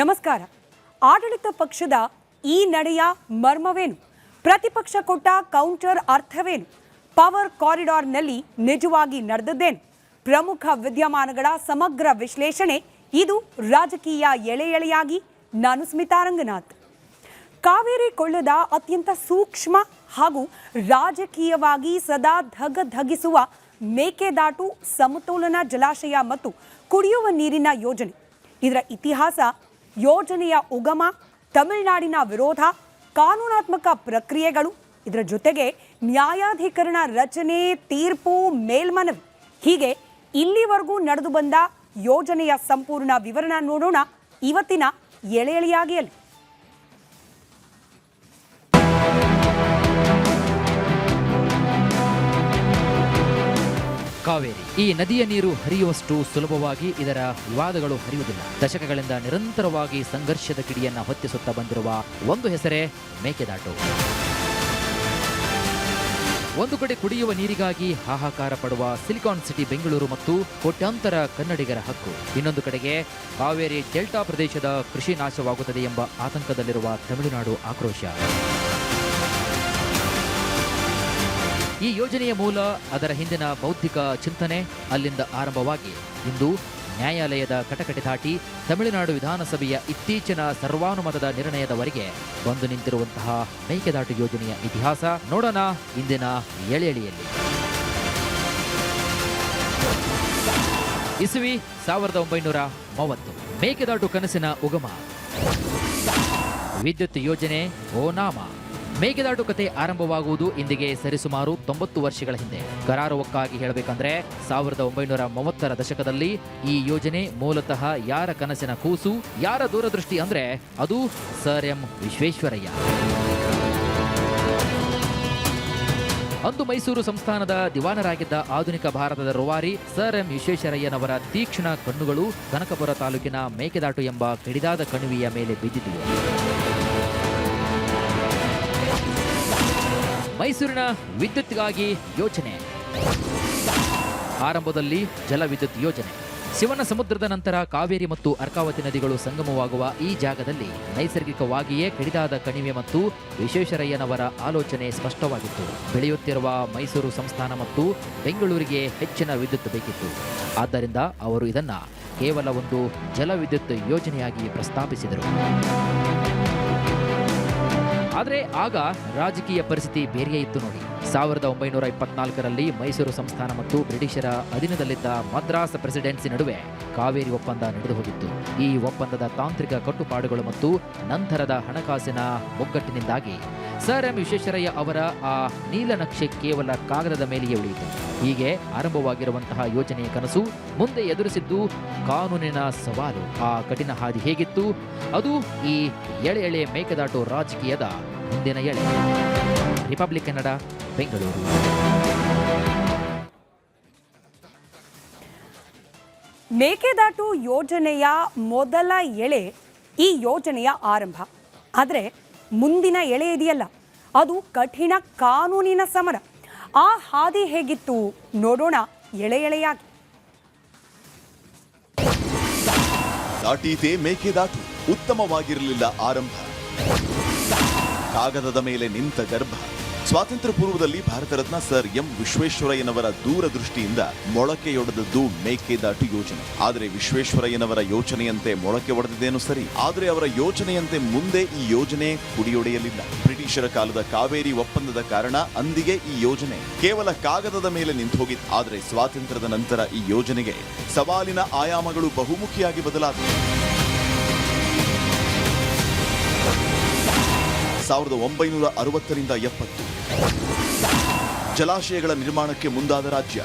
ನಮಸ್ಕಾರ. ಆಡಳಿತ ಪಕ್ಷದ ಈ ನಡೆಯ ಮರ್ಮವೇನು? ಪ್ರತಿಪಕ್ಷ ಕೊಟ್ಟ ಕೌಂಟರ್ ಅರ್ಥವೇನು? ಪವರ್ ಕಾರಿಡಾರ್ನಲ್ಲಿ ನಿಜವಾಗಿ ನಡೆದದ್ದೇನು? ಪ್ರಮುಖ ವಿದ್ಯಮಾನಗಳ ಸಮಗ್ರ ವಿಶ್ಲೇಷಣೆ ಇದು ರಾಜಕೀಯ ಎಳೆ ಎಳೆಯಾಗಿ. ನಾನು ಸ್ಮಿತಾ ರಂಗನಾಥ್. ಕಾವೇರಿ ಕೊಳ್ಳದ ಅತ್ಯಂತ ಸೂಕ್ಷ್ಮ ಹಾಗೂ ರಾಜಕೀಯವಾಗಿ ಸದಾ ಧಗಧಗಿಸುವ ಮೇಕೆದಾಟು ಸಮತೋಲನ ಜಲಾಶಯ ಮತ್ತು ಕುಡಿಯುವ ನೀರಿನ ಯೋಜನೆ. ಇದರ ಇತಿಹಾಸ, ಯೋಜನೆಯ ಉಗಮ, ತಮಿಳುನಾಡಿನ ವಿರೋಧ, ಕಾನೂನಾತ್ಮಕ ಪ್ರಕ್ರಿಯೆಗಳು, ಇದರ ಜೊತೆಗೆ ನ್ಯಾಯಾಧಿಕರಣ ರಚನೆ, ತೀರ್ಪು, ಮೇಲ್ಮನವಿ, ಹೀಗೆ ಇಲ್ಲಿವರೆಗೂ ನಡೆದು ಬಂದ ಯೋಜನೆಯ ಸಂಪೂರ್ಣ ವಿವರಣ ನೋಡೋಣ ಇವತ್ತಿನ ಎಳೆ ಎಳೆಯಾಗಿಯಲ್ಲಿ. ಕಾವೇರಿ ಈ ನದಿಯ ನೀರು ಹರಿಯುವಷ್ಟು ಸುಲಭವಾಗಿ ಇದರ ವಿವಾದಗಳು ಹರಿಯುವುದಿಲ್ಲ. ದಶಕಗಳಿಂದ ನಿರಂತರವಾಗಿ ಸಂಘರ್ಷದ ಕಿಡಿಯನ್ನ ಹೊತ್ತಿಸುತ್ತಾ ಬಂದಿರುವ ಒಂದು ಹೆಸರೇ ಮೇಕೆದಾಟು. ಒಂದು ಕಡೆ ಕುಡಿಯುವ ನೀರಿಗಾಗಿ ಹಾಹಾಕಾರ ಪಡುವ ಸಿಲಿಕಾನ್ ಸಿಟಿ ಬೆಂಗಳೂರು ಮತ್ತು ಕೋಟ್ಯಾಂತರ ಕನ್ನಡಿಗರ ಹಕ್ಕು, ಇನ್ನೊಂದು ಕಡೆಗೆ ಕಾವೇರಿ ಡೆಲ್ಟಾ ಪ್ರದೇಶದ ಕೃಷಿ ನಾಶವಾಗುತ್ತದೆ ಎಂಬ ಆತಂಕದಲ್ಲಿರುವ ತಮಿಳುನಾಡು ಆಕ್ರೋಶ. ಈ ಯೋಜನೆಯ ಮೂಲ, ಅದರ ಹಿಂದಿನ ಬೌದ್ಧಿಕ ಚಿಂತನೆ ಅಲ್ಲಿಂದ ಆರಂಭವಾಗಿ ಇಂದು ನ್ಯಾಯಾಲಯದ ಕಟಕಟೆ ದಾಟಿ ತಮಿಳುನಾಡು ವಿಧಾನಸಭೆಯ ಇತ್ತೀಚಿನ ಸರ್ವಾನುಮತದ ನಿರ್ಣಯದವರೆಗೆ ಬಂದು ನಿಂತಿರುವಂತಹ ಮೇಕೆದಾಟು ಯೋಜನೆಯ ಇತಿಹಾಸ ನೋಡೋಣ ಇಂದಿನ ಎಳೆ ಎಳೆಯಲ್ಲಿ. ಇಸವಿ 1930. ಮೇಕೆದಾಟು ಕನಸಿನ ಉಗಮ. ವಿದ್ಯುತ್ ಯೋಜನೆ ಓ ನಾಮ. ಮೇಕೆದಾಟು ಕತೆ ಆರಂಭವಾಗುವುದು ಇಂದಿಗೆ ಸರಿಸುಮಾರು 90 ವರ್ಷಗಳ ಹಿಂದೆ. ಕರಾರುವಕ್ಕಾಗಿ ಹೇಳಬೇಕಂದ್ರೆ 1930ರ ದಶಕದಲ್ಲಿ ಈ ಯೋಜನೆ ಮೂಲತಃ ಯಾರ ಕನಸಿನ ಕೂಸು, ಯಾರ ದೂರದೃಷ್ಟಿ ಅಂದ್ರೆ ಅದು ಸರ್ ಎಂ ವಿಶ್ವೇಶ್ವರಯ್ಯ. ಅಂದು ಮೈಸೂರು ಸಂಸ್ಥಾನದ ದಿವಾನರಾಗಿದ್ದ ಆಧುನಿಕ ಭಾರತದ ರೂವಾರಿ ಸರ್ ಎಂ ವಿಶ್ವೇಶ್ವರಯ್ಯನವರ ತೀಕ್ಷ್ಣ ಕಣ್ಣುಗಳು ಕನಕಪುರ ತಾಲೂಕಿನ ಮೇಕೆದಾಟು ಎಂಬ ಕಡಿದಾದ ಕಣಿವೆಯ ಮೇಲೆ ಬಿದ್ದಿದ್ದವು. ಮೈಸೂರಿನ ವಿದ್ಯುತ್ಗಾಗಿ ಯೋಜನೆ. ಆರಂಭದಲ್ಲಿ ಜಲವಿದ್ಯುತ್ ಯೋಜನೆ. ಶಿವನ ಸಮುದ್ರದ ನಂತರ ಕಾವೇರಿ ಮತ್ತು ಅರ್ಕಾವತಿ ನದಿಗಳು ಸಂಗಮವಾಗುವ ಈ ಜಾಗದಲ್ಲಿ ನೈಸರ್ಗಿಕವಾಗಿಯೇ ಕಡಿದಾದ ಕಣಿವೆ ಮತ್ತು ವಿಶ್ವೇಶ್ವರಯ್ಯನವರ ಆಲೋಚನೆ ಸ್ಪಷ್ಟವಾಗಿತ್ತು. ಬೆಳೆಯುತ್ತಿರುವ ಮೈಸೂರು ಸಂಸ್ಥಾನ ಮತ್ತು ಬೆಂಗಳೂರಿಗೆ ಹೆಚ್ಚಿನ ವಿದ್ಯುತ್ ಬೇಕಿತ್ತು. ಆದ್ದರಿಂದ ಅವರು ಇದನ್ನ ಕೇವಲ ಒಂದು ಜಲವಿದ್ಯುತ್ ಯೋಜನೆಯಾಗಿ ಪ್ರಸ್ತಾಪಿಸಿದರು. ಆದರೆ ಆಗ ರಾಜಕೀಯ ಪರಿಸ್ಥಿತಿ ಬೇರೆಯೇ ಇತ್ತು ನೋಡಿ. 1924ರಲ್ಲಿ ಮೈಸೂರು ಸಂಸ್ಥಾನ ಮತ್ತು ಬ್ರಿಟಿಷರ ಅಧೀನದಲ್ಲಿದ್ದ ಮದ್ರಾಸ್ ಪ್ರೆಸಿಡೆನ್ಸಿ ನಡುವೆ ಕಾವೇರಿ ಒಪ್ಪಂದ ನಡೆದು ಹೋಗಿತ್ತು. ಈ ಒಪ್ಪಂದದ ತಾಂತ್ರಿಕ ಕಟ್ಟುಪಾಡುಗಳು ಮತ್ತು ನಂತರದ ಹಣಕಾಸಿನ ಮುಗ್ಗಟ್ಟಿನಿಂದಾಗಿ ಸರ್ ಎಂ ವಿಶ್ವೇಶ್ವರಯ್ಯ ಅವರ ಆ ನೀಲನಕ್ಷೆ ಕೇವಲ ಕಾಗದದ ಮೇಲೆಯೇ ಉಳಿಯಿತು. ಹೀಗೆ ಆರಂಭವಾಗಿರುವಂತಹ ಯೋಜನೆಯ ಕನಸು ಮುಂದೆ ಎದುರಿಸಿದ್ದು ಕಾನೂನಿನ ಸವಾಲು. ಆ ಕಠಿಣ ಹಾದಿ ಹೇಗಿತ್ತು? ಅದು ಈ ಎಳೆ ಎಳೆ ಮೇಕೆದಾಟು ರಾಜಕೀಯದ ಮುಂದಿನ ಎಳೆ. ರಿಪಬ್ಲಿಕ್ ಕನ್ನಡ, ಬೆಂಗಳೂರು. ಮೇಕೆದಾಟು ಯೋಜನೆಯ ಮೊದಲ ಎಳೆ ಈ ಯೋಜನೆಯ ಆರಂಭ. ಆದರೆ ಮುಂದಿನ ಎಳೆ ಇದೆಯಲ್ಲ, ಅದು ಕಠಿಣ ಕಾನೂನಿನ ಸಮರ. ಆ ಹಾದಿ ಹೇಗಿತ್ತು ನೋಡೋಣ ಎಳೆ ಎಳೆಯಾಗಿ. ದಾಟೀತೆ ಮೇಕೆದಾಟು, ಉತ್ತಮವಾಗಿರಲಿಲ್ಲ ಆರಂಭ. ಕಾಗದದ ಮೇಲೆ ನಿಂತ ಗರ್ಭ. ಸ್ವಾತಂತ್ರ್ಯ ಪೂರ್ವದಲ್ಲಿ ಭಾರತ ರತ್ನ ಸರ್ ಎಂ ವಿಶ್ವೇಶ್ವರಯ್ಯನವರ ದೂರದೃಷ್ಟಿಯಿಂದ ಮೊಳಕೆಯೊಡೆದದ್ದು ಮೇಕೆದಾಟು ಯೋಜನೆ. ಆದರೆ ವಿಶ್ವೇಶ್ವರಯ್ಯನವರ ಯೋಚನೆಯಂತೆ ಮೊಳಕೆ ಒಡೆದಿದ್ದೇನು ಸರಿ, ಆದರೆ ಅವರ ಯೋಚನೆಯಂತೆ ಮುಂದೆ ಈ ಯೋಜನೆ ಕುಡಿಯೊಡೆಯಲಿಲ್ಲ. ಬ್ರಿಟಿಷರ ಕಾಲದ ಕಾವೇರಿ ಒಪ್ಪಂದದ ಕಾರಣ ಅಂದಿಗೆ ಈ ಯೋಜನೆ ಕೇವಲ ಕಾಗದದ ಮೇಲೆ ನಿಂತು ಹೋಗಿತ್ತು. ಆದರೆ ಸ್ವಾತಂತ್ರ್ಯದ ನಂತರ ಈ ಯೋಜನೆಗೆ ಸವಾಲಿನ ಆಯಾಮಗಳು ಬಹುಮುಖಿಯಾಗಿ ಬದಲಾದವು. 1960ರಿಂದ 70 ಜಲಾಶಯಗಳ ನಿರ್ಮಾಣಕ್ಕೆ ಮುಂದಾದ ರಾಜ್ಯ.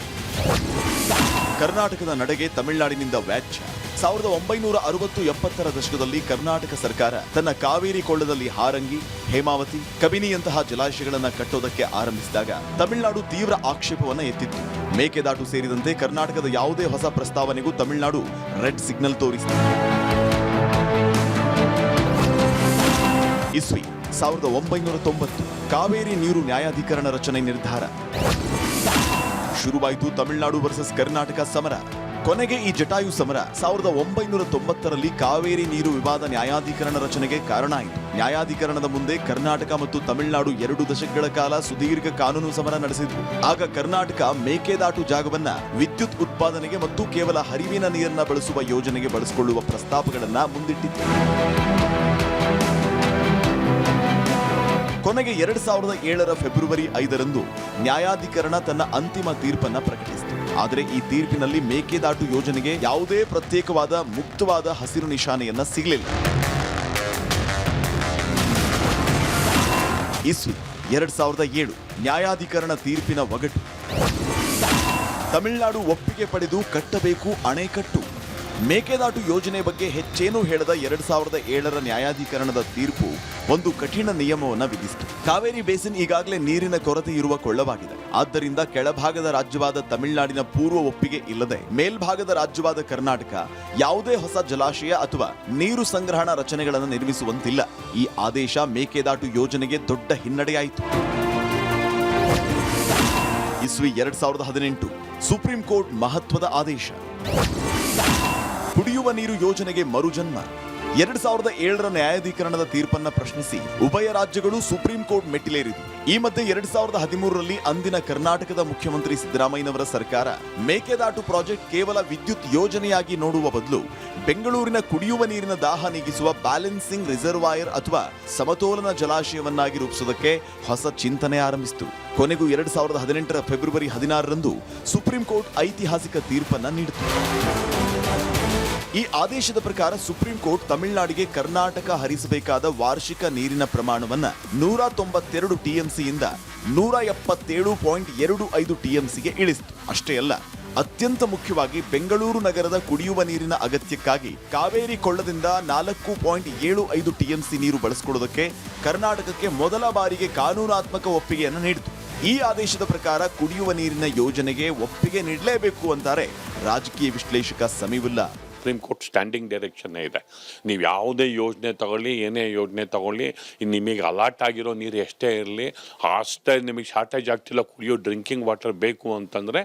ಕರ್ನಾಟಕದ ನಡೆಗೆ ತಮಿಳುನಾಡಿನಿಂದ ವ್ಯಾಜ್ಯ. 1960-70ರ ದಶಕದಲ್ಲಿ ಕರ್ನಾಟಕ ಸರ್ಕಾರ ತನ್ನ ಕಾವೇರಿ ಕೊಳ್ಳದಲ್ಲಿ ಹಾರಂಗಿ, ಹೇಮಾವತಿ, ಕಬಿನಿಯಂತಹ ಜಲಾಶಯಗಳನ್ನು ಕಟ್ಟೋದಕ್ಕೆ ಆರಂಭಿಸಿದಾಗ ತಮಿಳುನಾಡು ತೀವ್ರ ಆಕ್ಷೇಪವನ್ನ ಎತ್ತಿತ್ತು. ಮೇಕೆದಾಟು ಸೇರಿದಂತೆ ಕರ್ನಾಟಕದ ಯಾವುದೇ ಹೊಸ ಪ್ರಸ್ತಾವನೆಗೂ ತಮಿಳುನಾಡು ರೆಡ್ ಸಿಗ್ನಲ್ ತೋರಿಸಿತು. ಇಸ್ವಿ 1990 ಕಾವೇರಿ ನೀರು ನ್ಯಾಯಾಧಿಕರಣ ರಚನೆ ನಿರ್ಧಾರ. ಶುರುವಾಯಿತು ತಮಿಳುನಾಡು ವರ್ಸಸ್ ಕರ್ನಾಟಕ ಸಮರ. ಕೊನೆಗೆ ಈ ಜಟಾಯು ಸಮರ 1990ರಲ್ಲಿ ಕಾವೇರಿ ನೀರು ವಿವಾದ ನ್ಯಾಯಾಧಿಕರಣ ರಚನೆಗೆ ಕಾರಣ ಆಯಿತು. ನ್ಯಾಯಾಧಿಕರಣದ ಮುಂದೆ ಕರ್ನಾಟಕ ಮತ್ತು ತಮಿಳುನಾಡು 2 ದಶಕಗಳ ಕಾಲ ಸುದೀರ್ಘ ಕಾನೂನು ಸಮರ ನಡೆಸಿದ್ರು. ಆಗ ಕರ್ನಾಟಕ ಮೇಕೆದಾಟು ಜಾಗವನ್ನ ವಿದ್ಯುತ್ ಉತ್ಪಾದನೆಗೆ ಮತ್ತು ಕೇವಲ ಹರಿವಿನ ನೀರನ್ನ ಬಳಸುವ ಯೋಜನೆಗೆ ಬಳಸಿಕೊಳ್ಳುವ ಪ್ರಸ್ತಾಪಗಳನ್ನ ಮುಂದಿಟ್ಟಿತ್ತು. ಕೊನೆಗೆ 2007ರ ಫೆಬ್ರವರಿ 5ರಂದು ನ್ಯಾಯಾಧಿಕರಣ ತನ್ನ ಅಂತಿಮ ತೀರ್ಪನ್ನ ಪ್ರಕಟಿಸಿತು. ಆದರೆ ಈ ತೀರ್ಪಿನಲ್ಲಿ ಮೇಕೆದಾಟು ಯೋಜನೆಗೆ ಯಾವುದೇ ಪ್ರತ್ಯೇಕವಾದ ಮುಕ್ತವಾದ ಹಸಿರು ನಿಶಾನೆಯನ್ನ ಸಿಗಲಿಲ್ಲ. ಇಸ್ವಿ 2007 ನ್ಯಾಯಾಧಿಕರಣ ತೀರ್ಪಿನ ಒಗಟು. ತಮಿಳುನಾಡು ಒಪ್ಪಿಗೆ ಪಡೆದು ಕಟ್ಟಬೇಕು ಅಣೆಕಟ್ಟು. ಮೇಕೆದಾಟು ಯೋಜನೆ ಬಗ್ಗೆ ಹೆಚ್ಚೇನೂ ಹೇಳದ 2007ರ ನ್ಯಾಯಾಧಿಕರಣದ ತೀರ್ಪು ಒಂದು ಕಠಿಣ ನಿಯಮವನ್ನು ವಿಧಿಸಿತು. ಕಾವೇರಿ ಬೇಸಿನ್ ಈಗಾಗಲೇ ನೀರಿನ ಕೊರತೆ ಇರುವ ಕೊಳ್ಳವಾಗಿದೆ. ಆದ್ದರಿಂದ ಕೆಳಭಾಗದ ರಾಜ್ಯವಾದ ತಮಿಳುನಾಡಿನ ಪೂರ್ವ ಒಪ್ಪಿಗೆ ಇಲ್ಲದೆ ಮೇಲ್ಭಾಗದ ರಾಜ್ಯವಾದ ಕರ್ನಾಟಕ ಯಾವುದೇ ಹೊಸ ಜಲಾಶಯ ಅಥವಾ ನೀರು ಸಂಗ್ರಹಣಾ ರಚನೆಗಳನ್ನು ನಿರ್ಮಿಸುವಂತಿಲ್ಲ. ಈ ಆದೇಶ ಮೇಕೆದಾಟು ಯೋಜನೆಗೆ ದೊಡ್ಡ ಹಿನ್ನಡೆಯಾಯಿತು. ಇಸ್ವಿ 2018 ಸುಪ್ರೀಂ ಕೋರ್ಟ್ ಮಹತ್ವದ ಆದೇಶ. ಕುಡಿಯುವ ನೀರು ಯೋಜನೆಗೆ ಮರುಜನ್ಮ. 2007ರ ನ್ಯಾಯಾಧಿಕರಣದ ತೀರ್ಪನ್ನ ಪ್ರಶ್ನಿಸಿ ಉಭಯ ರಾಜ್ಯಗಳು ಸುಪ್ರೀಂ ಕೋರ್ಟ್ ಮೆಟ್ಟಿಲೇರಿತು. ಈ ಮಧ್ಯೆ 2013ರಲ್ಲಿ ಅಂದಿನ ಕರ್ನಾಟಕದ ಮುಖ್ಯಮಂತ್ರಿ ಸಿದ್ದರಾಮಯ್ಯನವರ ಸರ್ಕಾರ ಮೇಕೆದಾಟು ಪ್ರಾಜೆಕ್ಟ್ ಕೇವಲ ವಿದ್ಯುತ್ ಯೋಜನೆಯಾಗಿ ನೋಡುವ ಬದಲು ಬೆಂಗಳೂರಿನ ಕುಡಿಯುವ ನೀರಿನ ದಾಹ ನೀಗಿಸುವ ಬ್ಯಾಲೆನ್ಸಿಂಗ್ ರಿಸರ್ವಾಯರ್ ಅಥವಾ ಸಮತೋಲನ ಜಲಾಶಯವನ್ನಾಗಿ ರೂಪಿಸುವುದಕ್ಕೆ ಹೊಸ ಚಿಂತನೆ ಆರಂಭಿಸಿತು. ಕೊನೆಗೂ 2018ರ ಫೆಬ್ರವರಿ 16ರಂದು ಸುಪ್ರೀಂ ಕೋರ್ಟ್ ಐತಿಹಾಸಿಕ ತೀರ್ಪನ್ನ ನೀಡಿತು. ಈ ಆದೇಶದ ಪ್ರಕಾರ ಸುಪ್ರೀಂ ಕೋರ್ಟ್ ತಮಿಳುನಾಡಿಗೆ ಕರ್ನಾಟಕ ಹರಿಸಬೇಕಾದ ವಾರ್ಷಿಕ ನೀರಿನ ಪ್ರಮಾಣವನ್ನ 192 ಟಿಎಂಸಿಯಿಂದ 177.25 ಟಿಎಂಸಿಗೆ ಇಳಿಸಿತು. ಅಷ್ಟೇ ಅಲ್ಲ, ಅತ್ಯಂತ ಮುಖ್ಯವಾಗಿ ಬೆಂಗಳೂರು ನಗರದ ಕುಡಿಯುವ ನೀರಿನ ಅಗತ್ಯಕ್ಕಾಗಿ ಕಾವೇರಿ ಕೊಳ್ಳದಿಂದ 4.75 ಟಿಎಂಸಿ ನೀರು ಬಳಸಿಕೊಳ್ಳುವುದಕ್ಕೆ ಕರ್ನಾಟಕಕ್ಕೆ ಮೊದಲ ಬಾರಿಗೆ ಕಾನೂನಾತ್ಮಕ ಒಪ್ಪಿಗೆಯನ್ನು ನೀಡಿತು. ಈ ಆದೇಶದ ಪ್ರಕಾರ ಕುಡಿಯುವ ನೀರಿನ ಯೋಜನೆಗೆ ಒಪ್ಪಿಗೆ ನೀಡಲೇಬೇಕು ಅಂತಾರೆ ರಾಜಕೀಯ ವಿಶ್ಲೇಷಕ ಸಮೀವುಲ್ಲಾ. ಸುಪ್ರೀಂ ಕೋರ್ಟ್ ಸ್ಟ್ಯಾಂಡಿಂಗ್ ಡೈರೆಕ್ಷನ್ನೇ ಇದೆ. ನೀವು ಯಾವುದೇ ಯೋಜನೆ ತಗೊಳ್ಳಿ, ಏನೇ ಯೋಜನೆ ತಗೊಳ್ಳಿ, ನಿಮಗೆ ಅಲಾಟ್ ಆಗಿರೋ ನೀರು ಎಷ್ಟೇ ಇರಲಿ, ಅಷ್ಟೇ ನಿಮಗೆ ಶಾರ್ಟೇಜ್ ಆಗ್ತಿಲ್ಲ, ಕುಡಿಯೋ ಡ್ರಿಂಕಿಂಗ್ ವಾಟರ್ ಬೇಕು ಅಂತಂದರೆ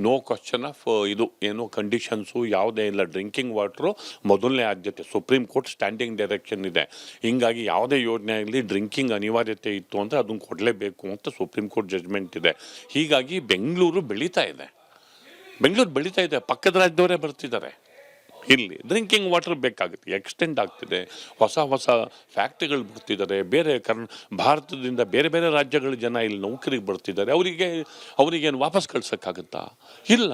ನೋ ಕ್ವಶನ್ ಆಫ್ ಇದು ಏನೋ ಕಂಡೀಷನ್ಸು ಯಾವುದೇ ಇಲ್ಲ. ಡ್ರಿಂಕಿಂಗ್ ವಾಟ್ರು ಮೊದಲನೇ ಆದ್ಯತೆ. ಸುಪ್ರೀಂ ಕೋರ್ಟ್ ಸ್ಟ್ಯಾಂಡಿಂಗ್ ಡೈರೆಕ್ಷನ್ ಇದೆ. ಹಿಂಗಾಗಿ ಯಾವುದೇ ಯೋಜನೆ ಆಗಲಿ ಡ್ರಿಂಕಿಂಗ್ ಅನಿವಾರ್ಯತೆ ಇತ್ತು ಅಂದರೆ ಅದನ್ನು ಕೊಡಲೇಬೇಕು ಅಂತ ಸುಪ್ರೀಂ ಕೋರ್ಟ್ ಜಡ್ಜ್ಮೆಂಟ್ ಇದೆ. ಹೀಗಾಗಿ ಬೆಂಗಳೂರು ಬೆಳೀತಾ ಇದೆ. ಪಕ್ಕದ ರಾಜ್ಯದವರೇ ಬರ್ತಿದ್ದಾರೆ. ಇಲ್ಲಿ ಡ್ರಿಂಕಿಂಗ್ ವಾಟರ್ ಬೇಕಾಗುತ್ತೆ, ಎಕ್ಸ್ಟೆಂಡ್ ಆಗ್ತಿದೆ, ಹೊಸ ಫ್ಯಾಕ್ಟ್ರಿಗಳು ಬರ್ತಿದ್ದಾರೆ, ಬೇರೆ ಭಾರತದಿಂದ ಬೇರೆ ಬೇರೆ ರಾಜ್ಯಗಳ ಜನ ಇಲ್ಲಿ ನೌಕರಿಗೆ ಬರ್ತಿದ್ದಾರೆ. ಅವರಿಗೇನು ವಾಪಸ್ ಕಳ್ಸೋಕ್ಕಾಗುತ್ತಾ? ಇಲ್ಲ.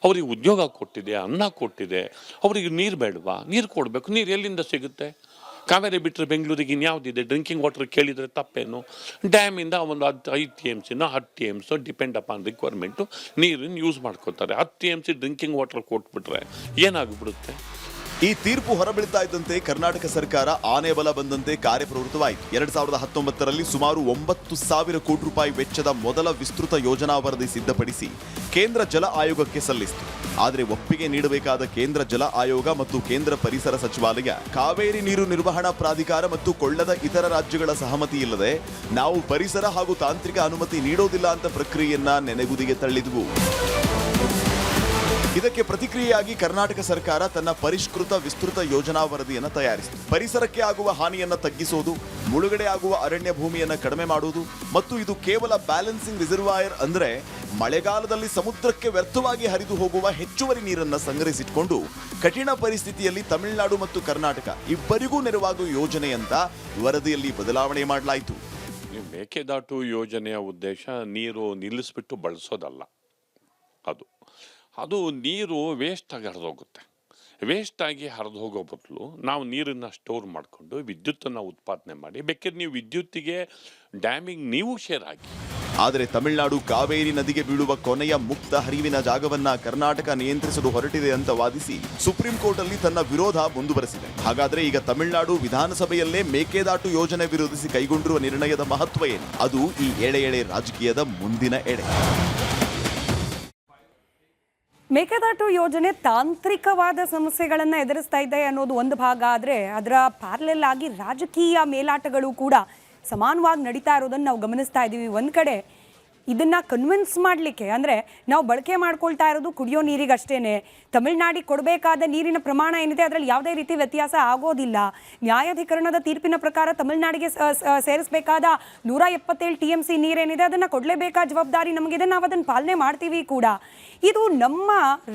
ಅವರಿಗೆ ಉದ್ಯೋಗ ಕೊಟ್ಟಿದೆ, ಅನ್ನ ಕೊಟ್ಟಿದೆ, ಅವರಿಗೆ ನೀರು ಬೇಡವಾ? ನೀರು ಕೊಡಬೇಕು. ನೀರು ಎಲ್ಲಿಂದ ಸಿಗುತ್ತೆ? ಕಾವೇರಿ ಬಿಟ್ಟರೆ ಬೆಂಗಳೂರಿಗೆ ಇನ್ಯಾವುದಿದೆ? ಡ್ರಿಂಕಿಂಗ್ ವಾಟರ್ ಕೇಳಿದರೆ ತಪ್ಪೇನು? ಡ್ಯಾಮಿಂದ ಒಂದು 5 TMC 10 TMC depend upon requirement ನೀರನ್ನು ಯೂಸ್ ಮಾಡ್ಕೋತಾರೆ. 10 TMC ಡ್ರಿಂಕಿಂಗ್ ವಾಟರ್ ಕೊಟ್ಬಿಟ್ರೆ ಏನಾಗ್ಬಿಡುತ್ತೆ? ಈ ತೀರ್ಪು ಹೊರಬೀಳ್ತಾ ಇದ್ದಂತೆ ಕರ್ನಾಟಕ ಸರ್ಕಾರ ಆನೆ ಬಲ ಬಂದಂತೆ ಕಾರ್ಯಪ್ರವೃತ್ತವಾಯಿತು. 2019ರಲ್ಲಿ ಸುಮಾರು 9,000 ಕೋಟಿ ರೂಪಾಯಿ ವೆಚ್ಚದ ಮೊದಲ ವಿಸ್ತೃತ ಯೋಜನಾ ವರದಿ ಸಿದ್ಧಪಡಿಸಿ ಕೇಂದ್ರ ಜಲ ಆಯೋಗಕ್ಕೆ ಸಲ್ಲಿಸಿತು. ಆದರೆ ಒಪ್ಪಿಗೆ ನೀಡಬೇಕಾದ ಕೇಂದ್ರ ಜಲ ಆಯೋಗ ಮತ್ತು ಕೇಂದ್ರ ಪರಿಸರ ಸಚಿವಾಲಯ ಕಾವೇರಿ ನೀರು ನಿರ್ವಹಣಾ ಪ್ರಾಧಿಕಾರ ಮತ್ತು ಕೊಳ್ಳದ ಇತರ ರಾಜ್ಯಗಳ ಸಹಮತಿ ಇಲ್ಲದೆ ನಾವು ಪರಿಸರ ಹಾಗೂ ತಾಂತ್ರಿಕ ಅನುಮತಿ ನೀಡೋದಿಲ್ಲ ಅಂತ ಪ್ರಕ್ರಿಯೆಯನ್ನ ನೆನೆಗುದಿಗೆ ತಳ್ಳಿದ್ವು. ಇದಕ್ಕೆ ಪ್ರತಿಕ್ರಿಯೆಯಾಗಿ ಕರ್ನಾಟಕ ಸರ್ಕಾರ ತನ್ನ ಪರಿಷ್ಕೃತ ವಿಸ್ತೃತ ಯೋಜನಾ ವರದಿಯನ್ನು ತಯಾರಿಸಿತು. ಪರಿಸರಕ್ಕೆ ಆಗುವ ಹಾನಿಯನ್ನ ತಗ್ಗಿಸೋದು, ಮುಳುಗಡೆ ಆಗುವ ಅರಣ್ಯ ಭೂಮಿಯನ್ನ ಕಡಿಮೆ ಮಾಡುವುದು ಮತ್ತು ಇದು ಕೇವಲ ಬ್ಯಾಲೆನ್ಸಿಂಗ್ ರಿಸರ್ವಾಯರ್ ಅಂದ್ರೆ ಮಳೆಗಾಲದಲ್ಲಿ ಸಮುದ್ರಕ್ಕೆ ವ್ಯರ್ಥವಾಗಿ ಹರಿದು ಹೋಗುವ ಹೆಚ್ಚುವರಿ ನೀರನ್ನ ಸಂಗ್ರಹಿಸಿಟ್ಕೊಂಡು ಕಠಿಣ ಪರಿಸ್ಥಿತಿಯಲ್ಲಿ ತಮಿಳುನಾಡು ಮತ್ತು ಕರ್ನಾಟಕ ಇಬ್ಬರಿಗೂ ನೆರವಾಗುವ ಯೋಜನೆ ಅಂತ ವರದಿಯಲ್ಲಿ ಬದಲಾವಣೆ ಮಾಡಲಾಯಿತು. ಮೇಕೆದಾಟು ಯೋಜನೆಯ ಉದ್ದೇಶ ನೀರು ನಿಲ್ಲಿಸ್ಬಿಟ್ಟು ಬಳಸೋದಲ್ಲ. ಅದು ನೀರು ವೇಸ್ಟಾಗಿ ಹರಿದೋಗುತ್ತೆ. ವೇಸ್ಟಾಗಿ ಹರಿದು ಹೋಗೋ ಬದಲು ನಾವು ನೀರನ್ನು ಸ್ಟೋರ್ ಮಾಡಿಕೊಂಡು ವಿದ್ಯುತ್ತನ್ನು ಉತ್ಪಾದನೆ ಮಾಡಿ, ಬೇಕಾದ್ರೆ ನೀವು ವಿದ್ಯುತ್ತಿಗೆ ಡ್ಯಾಮಿಂಗ್ ನೀವು ಶೇರ್ ಹಾಕಿ. ಆದರೆ ತಮಿಳುನಾಡು ಕಾವೇರಿ ನದಿಗೆ ಬೀಳುವ ಕೊನೆಯ ಮುಕ್ತ ಹರಿವಿನ ಜಾಗವನ್ನ ಕರ್ನಾಟಕ ನಿಯಂತ್ರಿಸಲು ಹೊರಟಿದೆ ಅಂತ ವಾದಿಸಿ ಸುಪ್ರೀಂ ಕೋರ್ಟ್ ಅಲ್ಲಿ ತನ್ನ ವಿರೋಧ ಮುಂದುವರೆಸಿದೆ. ಹಾಗಾದ್ರೆ ಈಗ ತಮಿಳುನಾಡು ವಿಧಾನಸಭೆಯಲ್ಲೇ ಮೇಕೆದಾಟು ಯೋಜನೆ ವಿರೋಧಿಸಿ ಕೈಗೊಂಡಿರುವ ನಿರ್ಣಯದ ಮಹತ್ವ ಏನು? ಅದು ಈ ಎಳೆ ರಾಜಕೀಯದ ಮುಂದಿನ ಎಳೆ. ಮೇಕೆದಾಟು ಯೋಜನೆ ತಾಂತ್ರಿಕವಾದ ಸಮಸ್ಯೆಗಳನ್ನು ಎದುರಿಸ್ತಾ ಇದೆ ಅನ್ನೋದು ಒಂದು ಭಾಗ ಆದರೆ ಅದರ ಪ್ಯಾರಲೆಲ್ ಆಗಿ ರಾಜಕೀಯ ಮೇಲಾಟಗಳು ಕೂಡ ಸಮಾನವಾಗಿ ನಡೀತಾ ಇರೋದನ್ನು ನಾವು ಗಮನಿಸ್ತಾ ಇದ್ದೀವಿ. ಒಂದು ಕಡೆ ಇದನ್ನ ಕನ್ವಿನ್ಸ್ ಮಾಡಲಿಕ್ಕೆ ಅಂದರೆ ನಾವು ಬಳಕೆ ಮಾಡ್ಕೊಳ್ತಾ ಇರೋದು ಕುಡಿಯೋ ನೀರಿಗಷ್ಟೇ, ತಮಿಳ್ನಾಡಿಗೆ ಕೊಡಬೇಕಾದ ನೀರಿನ ಪ್ರಮಾಣ ಏನಿದೆ ಅದರಲ್ಲಿ ಯಾವುದೇ ರೀತಿ ವ್ಯತ್ಯಾಸ ಆಗೋದಿಲ್ಲ. ನ್ಯಾಯಾಧಿಕರಣದ ತೀರ್ಪಿನ ಪ್ರಕಾರ ತಮಿಳ್ನಾಡಿಗೆ ಸೇರಿಸಬೇಕಾದ 177 TMC ನೀರೇನಿದೆ ಅದನ್ನು ಕೊಡಲೇಬೇಕಾದ ಜವಾಬ್ದಾರಿ ನಮಗಿದೆ, ನಾವು ಅದನ್ನು ಪಾಲನೆ ಮಾಡ್ತೀವಿ ಕೂಡ. ಇದು ನಮ್ಮ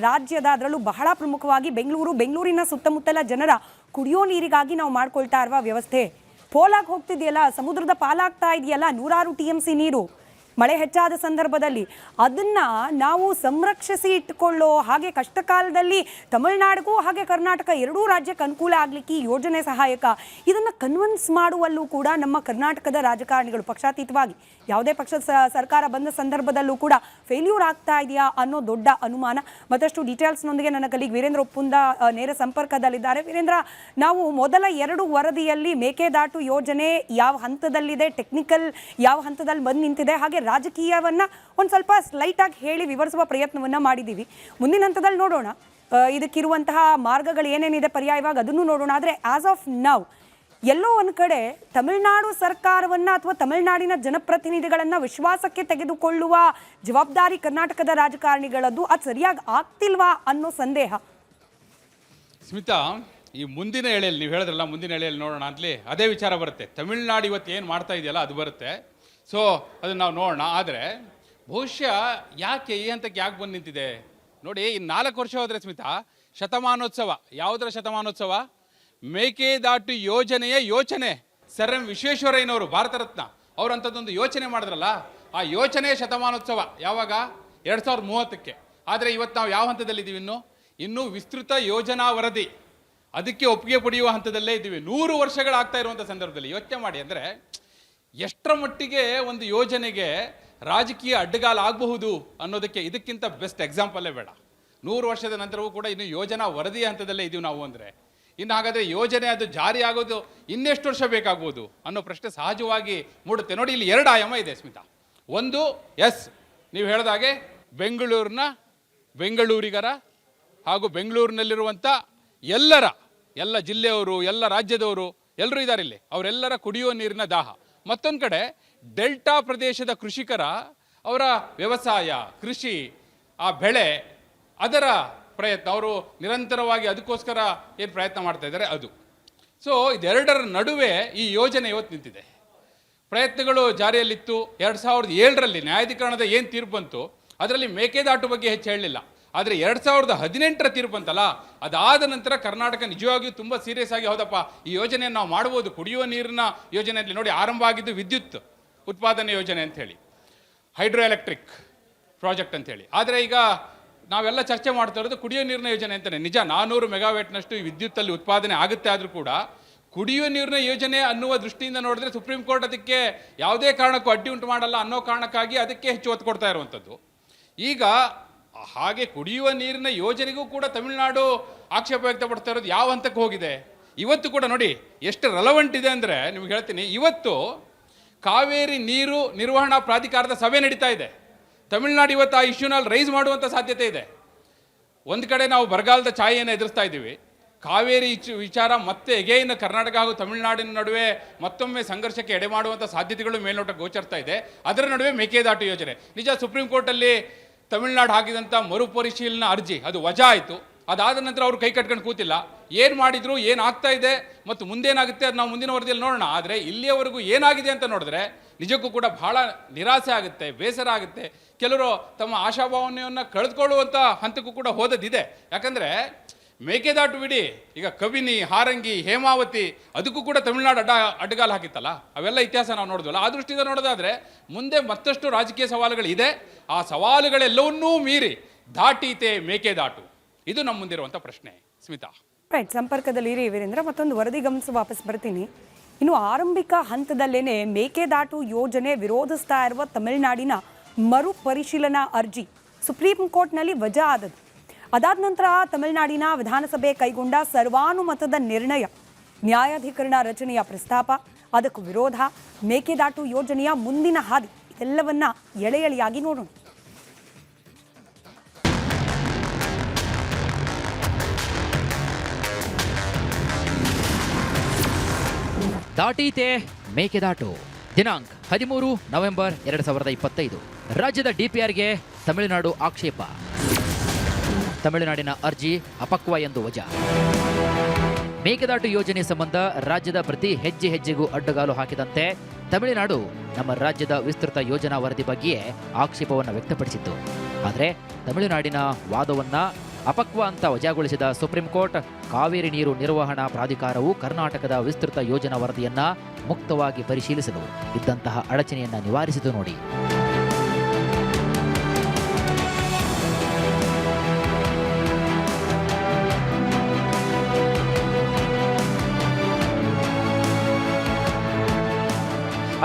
ರಾಜ್ಯದ, ಅದರಲ್ಲೂ ಬಹಳ ಪ್ರಮುಖವಾಗಿ ಬೆಂಗಳೂರಿನ ಸುತ್ತಮುತ್ತಲ ಜನರ ಕುಡಿಯೋ ನೀರಿಗಾಗಿ ನಾವು ಮಾಡ್ಕೊಳ್ತಾ ಇರುವ ವ್ಯವಸ್ಥೆ ಪೋಲಾಗಿ ಹೋಗ್ತಿದೆಯಲ್ಲ, ಸಮುದ್ರದ ಪಾಲಾಗ್ತಾ ಇದೆಯಲ್ಲ, 100 TMC ನೀರು ಮಳೆ ಹೆಚ್ಚಾದ ಸಂದರ್ಭದಲ್ಲಿ ಅದನ್ನು ನಾವು ಸಂರಕ್ಷಿಸಿ ಇಟ್ಟುಕೊಳ್ಳೋ ಹಾಗೆ ಕಷ್ಟ ಕಾಲದಲ್ಲಿ ತಮಿಳುನಾಡಿಗೂ ಹಾಗೆ ಕರ್ನಾಟಕ ಎರಡೂ ರಾಜ್ಯಕ್ಕೆ ಅನುಕೂಲ ಆಗಲಿಕ್ಕೆ ಈ ಯೋಜನೆ ಸಹಾಯಕ. ಇದನ್ನು ಕನ್ವಿನ್ಸ್ ಮಾಡುವಲ್ಲೂ ಕೂಡ ನಮ್ಮ ಕರ್ನಾಟಕದ ರಾಜಕಾರಣಿಗಳು ಪಕ್ಷಾತೀತವಾಗಿ ಯಾವುದೇ ಪಕ್ಷದ ಸರ್ಕಾರ ಬಂದ ಸಂದರ್ಭದಲ್ಲೂ ಕೂಡ ಫೇಲ್ಯೂರ್ ಆಗ್ತಾ ಇದೆಯಾ ಅನ್ನೋ ದೊಡ್ಡ ಅನುಮಾನ. ಮತ್ತಷ್ಟು ಡೀಟೇಲ್ಸ್ನೊಂದಿಗೆ ನನ್ನ ಕಲೀಗ್ ವೀರೇಂದ್ರ ಒಪ್ಪುಂದ ನೇರ ಸಂಪರ್ಕದಲ್ಲಿದ್ದಾರೆ. ವೀರೇಂದ್ರ, ನಾವು ಮೊದಲ 2 ವರದಿಯಲ್ಲಿ ಮೇಕೆದಾಟು ಯೋಜನೆ ಯಾವ ಹಂತದಲ್ಲಿದೆ, ಟೆಕ್ನಿಕಲ್ ಯಾವ ಹಂತದಲ್ಲಿ ಬಂದು ನಿಂತಿದೆ, ಹಾಗೆ ರಾಜಕೀಯವನ್ನ ಒಂದು ಸ್ವಲ್ಪ ಸ್ಲೈಟಾಗಿ ಹೇಳಿ ವಿವರಿಸುವ ಪ್ರಯತ್ನವನ್ನ ಮಾಡಿದ್ದೀವಿ. ಮುಂದಿನ ಹಂತದಲ್ಲಿ ನೋಡೋಣ ಇದಕ್ಕಿರುವಂತಹ ಮಾರ್ಗಗಳು ಏನೇನಿದೆ ಪರ್ಯಾಯವಾಗಿ ಅದನ್ನು ನೋಡೋಣ. ಆದರೆ ಆಸ್ ಆಫ್ ನೌ ಎಲ್ಲೋ ಒಂದು ಕಡೆ ತಮಿಳುನಾಡು ಸರ್ಕಾರವನ್ನು ಅಥವಾ ತಮಿಳುನಾಡಿನ ಜನಪ್ರತಿನಿಧಿಗಳನ್ನು ವಿಶ್ವಾಸಕ್ಕೆ ತೆಗೆದುಕೊಳ್ಳುವ ಜವಾಬ್ದಾರಿ ಕರ್ನಾಟಕದ ರಾಜಕಾರಣಿಗಳದ್ದು, ಅದು ಸರಿಯಾಗಿ ಆಗ್ತಿಲ್ವಾ ಅನ್ನೋ ಸಂದೇಹ. ಸ್ಮಿತಾ, ಈ ಮುಂದಿನ ಎಳೆಯಲ್ಲಿ ನೀವು ಹೇಳಿದ್ರಲ್ಲ, ಮುಂದಿನ ಎಳೆಯಲ್ಲಿ ನೋಡೋಣ ಅಂತಲೇ ಅದೇ ವಿಚಾರ ಬರುತ್ತೆ. ತಮಿಳುನಾಡು ಇವತ್ತು ಏನು ಮಾಡ್ತಾ ಇದೆಯಲ್ಲ ಅದು ಬರುತ್ತೆ. ಸೊ ಅದನ್ನು ನಾವು ನೋಡೋಣ. ಆದರೆ ಬಹುಶಃ ಯಾಕೆ ಈ ಹಂತಕ್ಕೆ ಯಾಕೆ ಬಂದು ನಿಂತಿದೆ ನೋಡಿ, ಈ 4 ವರ್ಷ ಹೋದರೆ ಸ್ಮಿತಾ, ಶತಮಾನೋತ್ಸವ. ಯಾವುದರ ಶತಮಾನೋತ್ಸವ? ಮೇಕೆದಾಟು ಯೋಜನೆಯ ಯೋಚನೆ. ಸರ್ ಎಂ ವಿಶ್ವೇಶ್ವರಯ್ಯನವರು, ಭಾರತ ರತ್ನ, ಅವರಂಥದ್ದೊಂದು ಯೋಚನೆ ಮಾಡಿದ್ರಲ್ಲ, ಆ ಯೋಚನೆಯ ಶತಮಾನೋತ್ಸವ ಯಾವಾಗ? 2030ಕ್ಕೆ. ಆದರೆ ಇವತ್ತು ನಾವು ಯಾವ ಹಂತದಲ್ಲಿದ್ದೀವಿ? ಇನ್ನೂ ವಿಸ್ತೃತ ಯೋಜನಾ ವರದಿ, ಅದಕ್ಕೆ ಒಪ್ಪಿಗೆ ಪಡೆಯುವ ಹಂತದಲ್ಲೇ ಇದ್ದೀವಿ. 100 ವರ್ಷಗಳಾಗ್ತಾ ಇರುವಂಥ ಸಂದರ್ಭದಲ್ಲಿ ಯೋಚನೆ ಮಾಡಿ. ಅಂದರೆ ಎಷ್ಟರ ಮಟ್ಟಿಗೆ ಒಂದು ಯೋಜನೆಗೆ ರಾಜಕೀಯ ಅಡ್ಡಗಾಲ ಆಗಬಹುದು ಅನ್ನೋದಕ್ಕೆ ಇದಕ್ಕಿಂತ ಬೆಸ್ಟ್ ಎಕ್ಸಾಂಪಲ್ಲೇ ಬೇಡ. 100 ವರ್ಷದ ನಂತರವೂ ಕೂಡ ಇನ್ನು ಯೋಜನಾ ವರದಿಯ ಹಂತದಲ್ಲೇ ಇದ್ದೀವಿ ನಾವು. ಅಂದರೆ ಇನ್ನು ಹಾಗಾದರೆ ಯೋಜನೆ ಅದು ಜಾರಿ ಆಗೋದು ಇನ್ನೆಷ್ಟು ವರ್ಷ ಬೇಕಾಗ್ಬೋದು ಅನ್ನೋ ಪ್ರಶ್ನೆ ಸಹಜವಾಗಿ ಮೂಡುತ್ತೆ. ನೋಡಿ, ಇಲ್ಲಿ 2 ಆಯಾಮ ಇದೆ ಸ್ಮಿತಾ. ಒಂದು, ನೀವು ಹೇಳಿದಾಗೆ ಬೆಂಗಳೂರಿಗರ ಹಾಗೂ ಬೆಂಗಳೂರಿನಲ್ಲಿರುವಂಥ ಎಲ್ಲ ಜಿಲ್ಲೆಯವರು, ಎಲ್ಲ ರಾಜ್ಯದವರು ಎಲ್ಲರೂ ಇದ್ದಾರೆ ಇಲ್ಲಿ, ಅವರೆಲ್ಲರ ಕುಡಿಯುವ ನೀರಿನ ದಾಹ. ಮತ್ತೊಂದು ಕಡೆ ಡೆಲ್ಟಾ ಪ್ರದೇಶದ ಕೃಷಿಕರ ಅವರ ವ್ಯವಸಾಯ, ಕೃಷಿ, ಆ ಬೆಳೆ, ಅದರ ಪ್ರಯತ್ನ, ಅವರು ನಿರಂತರವಾಗಿ ಅದಕ್ಕೋಸ್ಕರ ಏನು ಪ್ರಯತ್ನ ಮಾಡ್ತಾ ಇದ್ದಾರೆ ಅದು. ಸೊ ಇದೆರಡರ ನಡುವೆ ಈ ಯೋಜನೆ ಇವತ್ತು ನಿಂತಿದೆ. ಪ್ರಯತ್ನಗಳು ಜಾರಿಯಲ್ಲಿತ್ತು. 2007ರಲ್ಲಿ ನ್ಯಾಯಾಧಿಕರಣದ ಏನು ತೀರ್ಪು ಬಂತು ಅದರಲ್ಲಿ ಮೇಕೆದಾಟು ಬಗ್ಗೆ ಹೆಚ್ಚು ಹೇಳಲಿಲ್ಲ. ಆದರೆ 2018ರ ತೀರ್ಪು ಅಂತಲ್ಲ, ಅದಾದ ನಂತರ ಕರ್ನಾಟಕ ನಿಜವಾಗಿಯೂ ತುಂಬ ಸೀರಿಯಸ್ ಆಗಿ ಹೌದಪ್ಪ ಈ ಯೋಜನೆಯನ್ನು ನಾವು ಮಾಡ್ಬೋದು. ಕುಡಿಯುವ ನೀರಿನ ಯೋಜನೆಯಲ್ಲಿ ನೋಡಿ, ಆರಂಭ ಆಗಿದ್ದು ವಿದ್ಯುತ್ ಉತ್ಪಾದನೆ ಯೋಜನೆ ಅಂಥೇಳಿ, ಹೈಡ್ರೋ ಎಲೆಕ್ಟ್ರಿಕ್ ಪ್ರಾಜೆಕ್ಟ್ ಅಂಥೇಳಿ. ಆದರೆ ಈಗ ನಾವೆಲ್ಲ ಚರ್ಚೆ ಮಾಡ್ತಾ ಇರೋದು ಕುಡಿಯುವ ನೀರಿನ ಯೋಜನೆ ಅಂತಲೇ. ನಿಜ 400 ಮೆಗಾವ್ಯಾಟ್ನಷ್ಟು ಈ ವಿದ್ಯುತ್ತಲ್ಲಿ ಉತ್ಪಾದನೆ ಆಗುತ್ತೆ. ಆದರೂ ಕೂಡ ಕುಡಿಯುವ ನೀರಿನ ಯೋಜನೆ ಅನ್ನುವ ದೃಷ್ಟಿಯಿಂದ ನೋಡಿದ್ರೆ ಸುಪ್ರೀಂ ಕೋರ್ಟ್ ಅದಕ್ಕೆ ಯಾವುದೇ ಕಾರಣಕ್ಕೂ ಅಡ್ಡಿ ಉಂಟು ಮಾಡಲ್ಲ ಅನ್ನೋ ಕಾರಣಕ್ಕಾಗಿ ಅದಕ್ಕೆ ಹೆಚ್ಚು ಒತ್ತು ಕೊಡ್ತಾ ಇರುವಂಥದ್ದು. ಈಗ ಹಾಗೆ ಕುಡಿಯುವ ನೀರಿನ ಯೋಜನೆಗೂ ಕೂಡ ತಮಿಳುನಾಡು ಆಕ್ಷೇಪ ವ್ಯಕ್ತಪಡ್ತಾ ಇರೋದು ಯಾವ ಹಂತಕ್ಕೆ ಹೋಗಿದೆ ಇವತ್ತು ಕೂಡ ನೋಡಿ ಎಷ್ಟು ರೆಲವೆಂಟ್ ಇದೆ ಅಂದರೆ ನಿಮ್ಗೆ ಹೇಳ್ತೀನಿ. ಇವತ್ತು ಕಾವೇರಿ ನೀರು ನಿರ್ವಹಣಾ ಪ್ರಾಧಿಕಾರದ ಸಭೆ ನಡೀತಾ ಇದೆ. ತಮಿಳುನಾಡು ಇವತ್ತು ಆ ಇಶ್ಯೂನಲ್ಲಿ ರೈಸ್ ಮಾಡುವಂಥ ಸಾಧ್ಯತೆ ಇದೆ. ಒಂದು ಕಡೆ ನಾವು ಬರಗಾಲದ ಛಾಯೆಯನ್ನು ಎದುರಿಸ್ತಾ ಇದ್ದೀವಿ. ಕಾವೇರಿ ವಿಚಾರ ಮತ್ತೆ ಎಗೈನ್ ಕರ್ನಾಟಕ ಹಾಗೂ ತಮಿಳುನಾಡಿನ ನಡುವೆ ಮತ್ತೊಮ್ಮೆ ಸಂಘರ್ಷಕ್ಕೆ ಎಡೆ ಮಾಡುವಂಥ ಸಾಧ್ಯತೆಗಳು ಮೇಲ್ನೋಟಕ್ಕೆ ಗೋಚರ್ತಾ ಇದೆ. ಅದರ ನಡುವೆ ಮೇಕೆದಾಟು ಯೋಜನೆ. ನಿಜ ಸುಪ್ರೀಂ ಕೋರ್ಟಲ್ಲಿ ತಮಿಳುನಾಡು ಹಾಕಿದಂಥ ಮರುಪರಿಶೀಲನಾ ಅರ್ಜಿ ಅದು ವಜಾ ಆಯಿತು. ಅದಾದ ನಂತರ ಅವರು ಕೈ ಕಟ್ಕೊಂಡು ಕೂತಿಲ್ಲ. ಏನು ಮಾಡಿದ್ರು, ಏನಾಗ್ತಾ ಇದೆ ಮತ್ತು ಮುಂದೇನಾಗುತ್ತೆ ಅದು ನಾವು ಮುಂದಿನ ವರದಿಯಲ್ಲಿ ನೋಡೋಣ. ಆದರೆ ಇಲ್ಲಿಯವರೆಗೂ ಏನಾಗಿದೆ ಅಂತ ನೋಡಿದ್ರೆ ನಿಜಕ್ಕೂ ಕೂಡ ಬಹಳ ನಿರಾಸೆ ಆಗುತ್ತೆ, ಬೇಸರ ಆಗುತ್ತೆ. ಕೆಲವರು ತಮ್ಮ ಆಶಾಭಾವನೆಯನ್ನು ಕಳೆದುಕೊಳ್ಳುವಂಥ ಹಂತಕ್ಕೂ ಕೂಡ ಹೋದದ್ದಿದೆ. ಯಾಕಂದರೆ ಮೇಕೆದಾಟು ಬಿಡಿ, ಈಗ ಕಬಿನಿ, ಹಾರಂಗಿ, ಹೇಮಾವತಿ ಅದಕ್ಕೂ ಕೂಡ ತಮಿಳುನಾಡು ಅಡ್ಡಗಾಲ ಹಾಕಿತ್ತಲ್ಲ, ಅವೆಲ್ಲ ಇತಿಹಾಸ ನಾವು ನೋಡಿದ್ವಲ್ಲ. ಆ ದೃಷ್ಟಿಯಿಂದ ನೋಡೋದಾದರೆ ಮುಂದೆ ಮತ್ತಷ್ಟು ರಾಜಕೀಯ ಸವಾಲುಗಳಿದೆ. ಆ ಸವಾಲುಗಳೆಲ್ಲವನ್ನೂ ಮೀರಿ ದಾಟೀತೆ ಮೇಕೆದಾಟು, ಇದು ನಮ್ಮ ಮುಂದಿರುವಂಥ ಪ್ರಶ್ನೆ. ಸ್ಮಿತಾ, ರೈಟ್, ಸಂಪರ್ಕದಲ್ಲಿ ಇರಿ ವೀರೇಂದ್ರ. ಮತ್ತೊಂದು ವರದಿ ಗಮನಿಸಿ ವಾಪಸ್ ಬರ್ತೀನಿ. ಇನ್ನು ಆರಂಭಿಕ ಹಂತದಲ್ಲೇನೆ ಮೇಕೆದಾಟು ಯೋಜನೆ ವಿರೋಧಿಸ್ತಾ ಇರುವ ತಮಿಳುನಾಡಿನ ಮರುಪರಿಶೀಲನಾ ಅರ್ಜಿ ಸುಪ್ರೀಂ ಕೋರ್ಟ್ನಲ್ಲಿ ವಜಾ ಆದದ್ದು. ಅದಾದ ನಂತರ ತಮಿಳುನಾಡಿನ ವಿಧಾನಸಭೆ ಕೈಗೊಂಡ ಸರ್ವಾನುಮತದ ನಿರ್ಣಯ, ನ್ಯಾಯಾಧಿಕರಣ ರಚನೆಯ ಪ್ರಸ್ತಾಪ, ಅದಕ್ಕೂ ವಿರೋಧ, ಮೇಕೆದಾಟು ಯೋಜನೆಯ ಮುಂದಿನ ಹಾದಿ, ಇದೆಲ್ಲವನ್ನ ಎಳೆ ಎಳೆಯಾಗಿ ನೋಡೋಣ. ದಾಟೀತೆ ಮೇಕೆದಾಟು. ದಿನಾಂಕ 13 ನವೆಂಬರ್ 2025 ರಾಜ್ಯದ ಡಿಪಿಆರ್ಗೆ ತಮಿಳುನಾಡು ಆಕ್ಷೇಪ. ತಮಿಳುನಾಡಿನ ಅರ್ಜಿ ಅಪಕ್ವ ಎಂದು ವಜಾ. ಮೇಕೆದಾಟು ಯೋಜನೆ ಸಂಬಂಧ ರಾಜ್ಯದ ಪ್ರತಿ ಹೆಜ್ಜೆಗೂ ಅಡ್ಡಗಾಲು ಹಾಕಿದಂತೆ ತಮಿಳುನಾಡು ನಮ್ಮ ರಾಜ್ಯದ ವಿಸ್ತೃತ ಯೋಜನಾ ವರದಿ ಬಗ್ಗೆಯೇ ಆಕ್ಷೇಪವನ್ನು ವ್ಯಕ್ತಪಡಿಸಿತ್ತು. ಆದರೆ ತಮಿಳುನಾಡಿನ ವಾದವನ್ನ ಅಪಕ್ವ ಅಂತ ವಜಾಗೊಳಿಸಿದ ಸುಪ್ರೀಂ ಕೋರ್ಟ್, ಕಾವೇರಿ ನೀರು ನಿರ್ವಹಣಾ ಪ್ರಾಧಿಕಾರವು ಕರ್ನಾಟಕದ ವಿಸ್ತೃತ ಯೋಜನಾ ವರದಿಯನ್ನ ಮುಕ್ತವಾಗಿ ಪರಿಶೀಲಿಸಲು ಇದ್ದಂತಹ ಅಡಚಣೆಯನ್ನ ನಿವಾರಿಸಿತು ನೋಡಿ.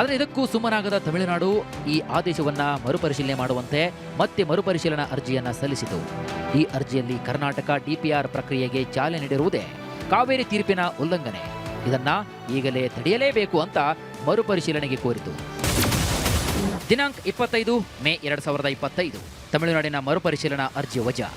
ಆದರೆ ಇದಕ್ಕೂ ಸುಮ್ಮನಾಗದ ತಮಿಳುನಾಡು ಈ ಆದೇಶವನ್ನ ಮರುಪರಿಶೀಲನೆ ಮಾಡುವಂತೆ ಮತ್ತೆ ಮರುಪರಿಶೀಲನಾ ಅರ್ಜಿಯನ್ನ ಸಲ್ಲಿಸಿತು. ಈ ಅರ್ಜಿಯಲ್ಲಿ ಕರ್ನಾಟಕ ಡಿಪಿಆರ್ ಪ್ರಕ್ರಿಯೆಗೆ ಚಾಲನೆ ನೀಡಿರುವುದೇ ಕಾವೇರಿ ತೀರ್ಪಿನ ಉಲ್ಲಂಘನೆ. ಇದನ್ನ ಈಗಲೇ ತಡೆಯಲೇಬೇಕು ಅಂತ ಮರುಪರಿಶೀಲನೆಗೆ ಕೋರಿತು. ದಿನಾಂಕ 25 ಮೇ 2025 ತಮಿಳುನಾಡಿನ ಮರುಪರಿಶೀಲನಾ ಅರ್ಜಿ ವಜಾ.